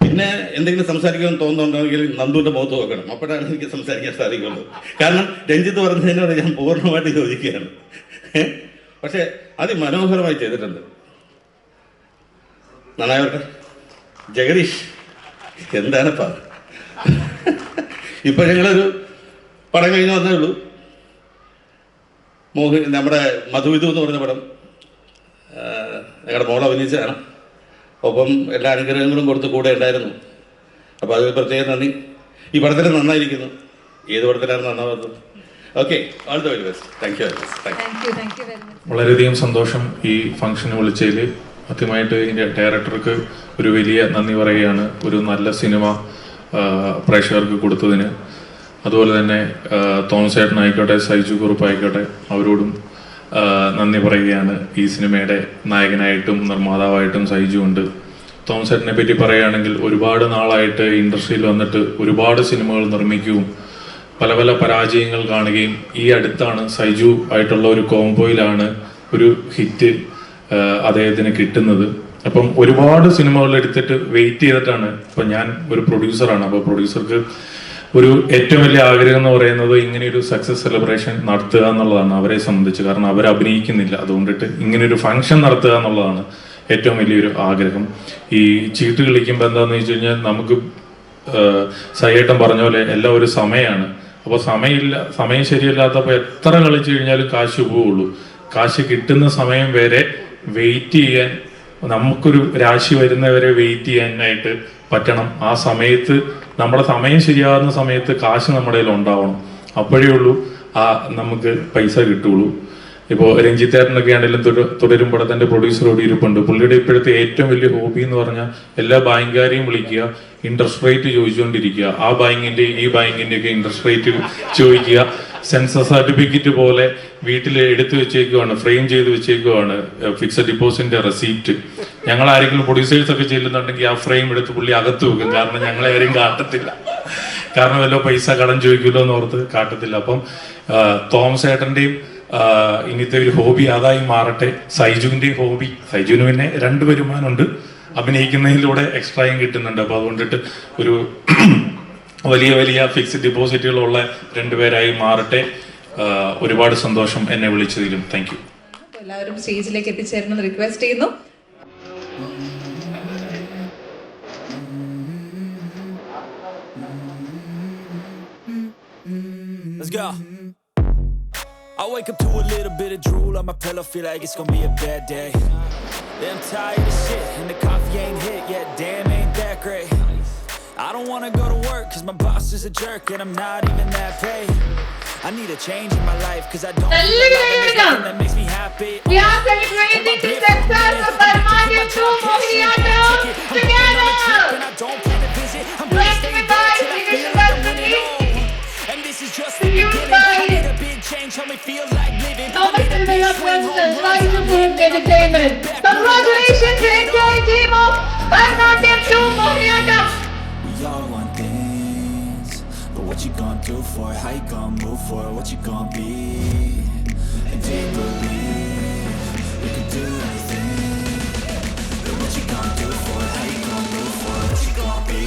പിന്നെ എന്തെങ്കിലും സംസാരിക്കണം തോന്നുന്നുണ്ടെങ്കിൽ നന്ദുവിൻ്റെ മുഖത്ത് നോക്കണം. അപ്പോഴാണ് എനിക്ക് സംസാരിക്കാൻ സാധിക്കുള്ളൂ. കാരണം രഞ്ജിത്ത് പറഞ്ഞതിനോട് ഞാൻ പൂർണ്ണമായിട്ട് യോജിക്കുകയാണ്. പക്ഷേ അതിമനോഹരമായി ചെയ്തിട്ടുണ്ട്. നന്നായോട്ടെ. ജഗദീഷ് എന്താണിപ്പാ, ഇപ്പം ഞങ്ങളൊരു പടം കഴിഞ്ഞ് വന്നേ ഉള്ളൂ. നമ്മുടെ മധുവിധു എന്ന് പറഞ്ഞ പടം ഞങ്ങളുടെ മോൾ അഭിനയിച്ചതാണ്. ഒപ്പം എല്ലാ അനുഗ്രഹങ്ങളും കൊടുത്ത് കൂടെ ഉണ്ടായിരുന്നു. അപ്പോൾ അത് പ്രത്യേകം നന്ദി. ഈ പടത്തിൽ നന്നായിരിക്കുന്നു. ഏത് പടത്തിലാണ് നന്നാവുന്നത്? Okay, all the very best. Thank you very much. വളരെയധികം സന്തോഷം ഈ ഫംഗ്ഷന് വിളിച്ചതിൽ. ആദ്യമായിട്ട് ഇതിൻ്റെ ഡയറക്ടർക്ക് ഒരു വലിയ നന്ദി പറയുകയാണ്, ഒരു നല്ല സിനിമ പ്രേക്ഷകർക്ക് കൊടുത്തതിന്. അതുപോലെ തന്നെ തോമസ് ചേട്ടനായിക്കോട്ടെ, സൈജു കുറുപ്പ് ആയിക്കോട്ടെ, അവരോടും നന്ദി പറയുകയാണ്. ഈ സിനിമയുടെ നായകനായിട്ടും നിർമ്മാതാവായിട്ടും സൈജു ഉണ്ട്. തോമസ് ചേട്ടനെ പറ്റി പറയുകയാണെങ്കിൽ ഒരുപാട് നാളായിട്ട് ഇൻഡസ്ട്രിയിൽ വന്നിട്ട് ഒരുപാട് സിനിമകൾ നിർമ്മിക്കുകയും പല പല പരാജയങ്ങൾ കാണുകയും ഈ അടുത്താണ് സൈജു ആയിട്ടുള്ള ഒരു കോംബോയിലാണ് ഒരു ഹിറ്റ് അദ്ദേഹത്തിന് കിട്ടുന്നത്. അപ്പം ഒരുപാട് സിനിമകൾ എടുത്തിട്ട് വെയിറ്റ് ചെയ്തിട്ടാണ്. ഇപ്പം ഞാൻ ഒരു പ്രൊഡ്യൂസറാണ്. അപ്പോൾ പ്രൊഡ്യൂസർക്ക് ഒരു ഏറ്റവും വലിയ ആഗ്രഹം എന്ന് പറയുന്നത് ഇങ്ങനെയൊരു സക്സസ് സെലിബ്രേഷൻ നടത്തുക എന്നുള്ളതാണ് അവരെ സംബന്ധിച്ച്. കാരണം അവർ അഭിനയിക്കുന്നില്ല, അതുകൊണ്ടിട്ട് ഇങ്ങനെയൊരു ഫംഗ്ഷൻ നടത്തുക എന്നുള്ളതാണ് ഏറ്റവും വലിയൊരു ആഗ്രഹം. ഈ ചീട്ട് കളിക്കുമ്പോൾ എന്താണെന്ന് വെച്ച് കഴിഞ്ഞാൽ, നമുക്ക് സൈയേട്ടൻ പറഞ്ഞ പോലെ എല്ലാം ഒരു സമയമാണ്. അപ്പോൾ സമയം ശരിയല്ലാത്തപ്പോൾ എത്ര കളിച്ചു കഴിഞ്ഞാലും കാശ് പോവുള്ളൂ. കാശ് കിട്ടുന്ന സമയം വരെ വെയിറ്റ് ചെയ്യാൻ, നമുക്കൊരു രാശി വരുന്നവരെ വെയിറ്റ് ചെയ്യാനായിട്ട് പറ്റണം. ആ സമയത്ത് നമ്മുടെ സമയം ശരിയാകുന്ന സമയത്ത് കാശ് നമ്മുടെ കയ്യിൽ ഉണ്ടാവണം. അപ്പോഴേ ഉള്ളൂ നമുക്ക് പൈസ കിട്ടുള്ളൂ. ഇപ്പോൾ രഞ്ജിത്തേട്ടനൊക്കെ ആണെങ്കിലും തുടരും പടത്തിൻ്റെ പ്രൊഡ്യൂസറോട് ഇരിപ്പുണ്ട്. പുള്ളിയുടെ ഇപ്പോഴത്തെ ഏറ്റവും വലിയ ഹോബി എന്ന് പറഞ്ഞാൽ എല്ലാ ബാങ്കുകാരെയും വിളിക്കുക, ഇൻട്രസ്റ്റ് റേറ്റ് ചോദിച്ചുകൊണ്ടിരിക്കുക. ആ ബാങ്കിന്റെ ഈ ബാങ്കിന്റെ ഒക്കെ ഇൻട്രസ്റ്റ് റേറ്റ് ചോദിക്കുക. സെൻസസ് സർട്ടിഫിക്കറ്റ് പോലെ വീട്ടിൽ എടുത്തു വെച്ചേക്കുവാണ്, ഫ്രെയിം ചെയ്ത് വെച്ചേക്കുവാണ് ഫിക്സഡ് ഡിപ്പോസിറ്റിന്റെ റെസീപ്റ്റ്. ഞങ്ങൾ ആരെങ്കിലും പ്രൊഡ്യൂസേഴ്സ് ഒക്കെ ചെല്ലുന്നുണ്ടെങ്കിൽ ആ ഫ്രെയിം എടുത്ത് പുള്ളി അകത്ത് വെക്കും. കാരണം ഞങ്ങളെ ആരും കാട്ടത്തില്ല, കാരണം വല്ല പൈസ കടം ചോദിക്കുമല്ലോ എന്ന് ഓർത്ത് കാട്ടത്തില്ല. അപ്പം തോമസ് ഏട്ടന്റെയും ഇനിത്തെ ഒരു ഹോബി അതായി മാറട്ടെ. സൈജുവിന്റെയും ഹോബി, സൈജുവിന് പിന്നെ 2 വരുമാനമുണ്ട്, അഭിനയിക്കുന്നതിലൂടെ എക്സ്ട്രായും കിട്ടുന്നുണ്ട്. അപ്പൊ അതുകൊണ്ടിട്ട് ഒരു വലിയ വലിയ ഫിക്സ്ഡ് ഡിപ്പോസിറ്റുകളുള്ള 2 പേരായി മാറട്ടെ. ഒരുപാട് സന്തോഷം എന്നെ വിളിച്ചതിലും. Thank you. എല്ലാവരും സ്റ്റേജിലേക്ക് എത്തിച്ചേരണമെന്ന് റിക്വസ്റ്റ് ചെയ്യുന്നു. Let's go. I wake up to a little bit of drool on my pillow, feel like it's gonna be a bad day. Yeah, I'm tired of shit and the coffee ain't hit yet, damn ain't that great. I don't wanna go to work cause my boss is a jerk and I'm not even that paid. I need a change in my life cause I don't feel like there's nothing that makes me happy. We are celebrating the success of Bharatanatyam 2 Mohiniyattam together. Let's give it guys, we wish you best of luck. And this is just the beginning. I need a big change, help me feel like living. Thomas Development and Saiju Group Entertainment. Congratulations to the entire team of Bharatanatyam 2 Mohiniyattam. We all want things, but what you gonna do for it? How you gonna move for it? What you gonna be? And do you believe you can do anything? But what you gonna do for it? How you gonna move for it? What you gonna be?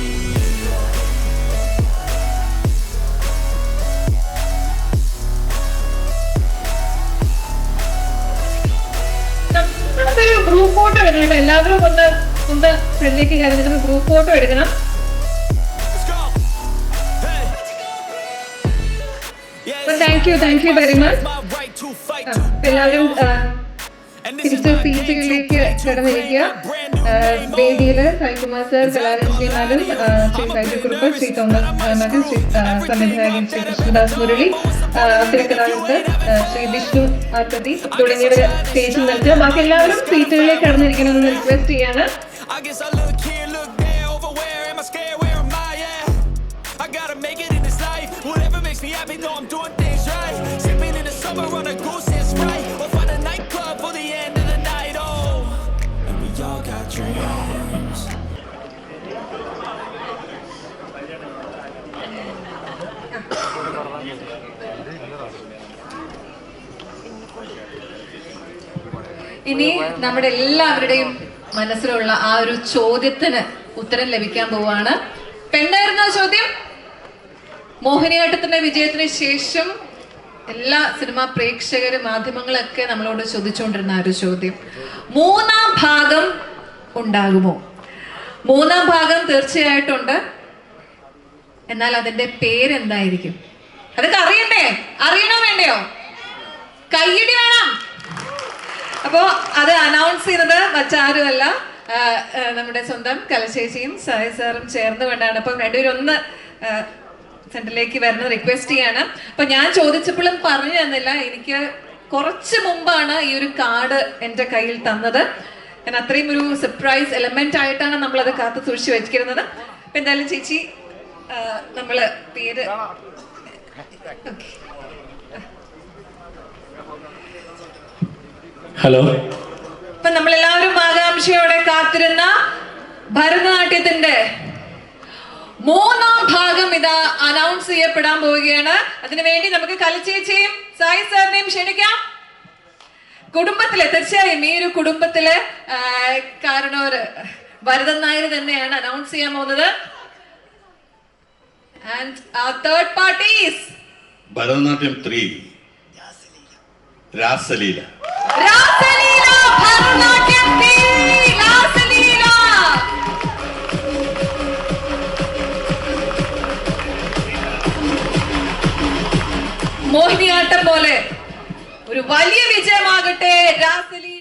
Group photo എടുക്കണം. എല്ലാവരും ഒന്ന് ഫ്രണ്ടിലേക്ക് കയറി ഗ്രൂപ്പ് ഫോട്ടോ എടുക്കണം. Thank you very much. എല്ലാവരും തിരിച്ച് സീറ്റുകളിലേക്ക് കിടന്നിരിക്കുക. വേദിയിൽ Saikumar sir, Kalaranji madam, Shri Saiju Kurup, Shri Thomas മകൻ, ശ്രീ സംവിധായകൻ ശ്രീ കൃഷ്ണദാസ് മുരളി, തിരക്കഥാകൃത്ത് ശ്രീ വിഷ്ണു ആർപ്പതി തുടങ്ങിയവർ സ്റ്റേജിൽ നിർത്തുക. ബാക്കി എല്ലാവരും സീറ്റുകളിലേക്ക് കിടന്നിരിക്കണമെന്ന് റിക്വസ്റ്റ് ചെയ്യാണ്. ഇനി നമ്മുടെ എല്ലാവരുടെയും മനസ്സിലുള്ള ആ ഒരു ചോദ്യത്തിന് ഉത്തരം ലഭിക്കാൻ പോവാണ്. എന്തായിരുന്നു ആ ചോദ്യം? മോഹിനിയാട്ടത്തിന്റെ വിജയത്തിന് ശേഷം എല്ലാ സിനിമാ പ്രേക്ഷകരും മാധ്യമങ്ങളൊക്കെ നമ്മളോട് ചോദിച്ചുകൊണ്ടിരുന്ന ആ ഒരു ചോദ്യം, 3-ാം ഭാഗം ഉണ്ടാകുമോ? 3-ാം ഭാഗം തീർച്ചയായിട്ടുണ്ട്. എന്നാൽ അതിന്റെ പേരെന്തായിരിക്കും? അതൊക്കെ അറിയണ്ടേ? അറിയണോ വേണ്ടയോ? കയ്യടി വേണം. അപ്പോ അത് അനൗൺസ് ചെയ്യുന്നത് മറ്റാരുമല്ല, നമ്മുടെ സ്വന്തം കലശേഷിയും സായി സാറും ചേർന്ന് കൊണ്ടാണ്. അപ്പം രണ്ടുപേരും ഒന്ന് സെന്ററിലേക്ക് വരുന്നത് റിക്വസ്റ്റ് ചെയ്യാണ്. അപ്പൊ ഞാൻ ചോദിച്ചപ്പോഴും പറഞ്ഞു തന്നില്ല, എനിക്ക് കുറച്ച് മുമ്പാണ് ഈ ഒരു കാർഡ് എൻ്റെ കയ്യിൽ തന്നത്. ഞാൻ അത്രയും ഒരു സർപ്രൈസ് എലമെന്റ് ആയിട്ടാണ് നമ്മളത് കാത്തു സൂക്ഷിച്ചു വെച്ചിരുന്നത്. അപ്പൊ എന്തായാലും ചേച്ചി നമ്മള് പേര് ഹലോ. അപ്പൊ നമ്മളെല്ലാവരും ആകാംക്ഷയോടെ കാത്തിരുന്ന ഭരതനാട്യത്തിന്റെ 3-ാം ഭാഗം ഇതാ അനൗൺസ് ചെയ്യപ്പെടാൻ പോവുകയാണ്. അതിനുവേണ്ടി നമുക്ക് കലച്ചേച്ചിയും സായി സാറിനെയും ക്ഷണിക്കാം. കുടുംബത്തിലെ, തീർച്ചയായും ഈ ഒരു കുടുംബത്തിലെ കാരണവര് ഭരതൻ നായർ തന്നെയാണ് അനൗൺസ് ചെയ്യാൻ പോകുന്നത്. And third part is Bharatanatyam 3 Rasaleela. Rasaleela, Bharatanatyam 3 Rasaleela. Mohiniyattam പോലെ ഒരു വലിയ വിജയമാകട്ടെ രാസലീല.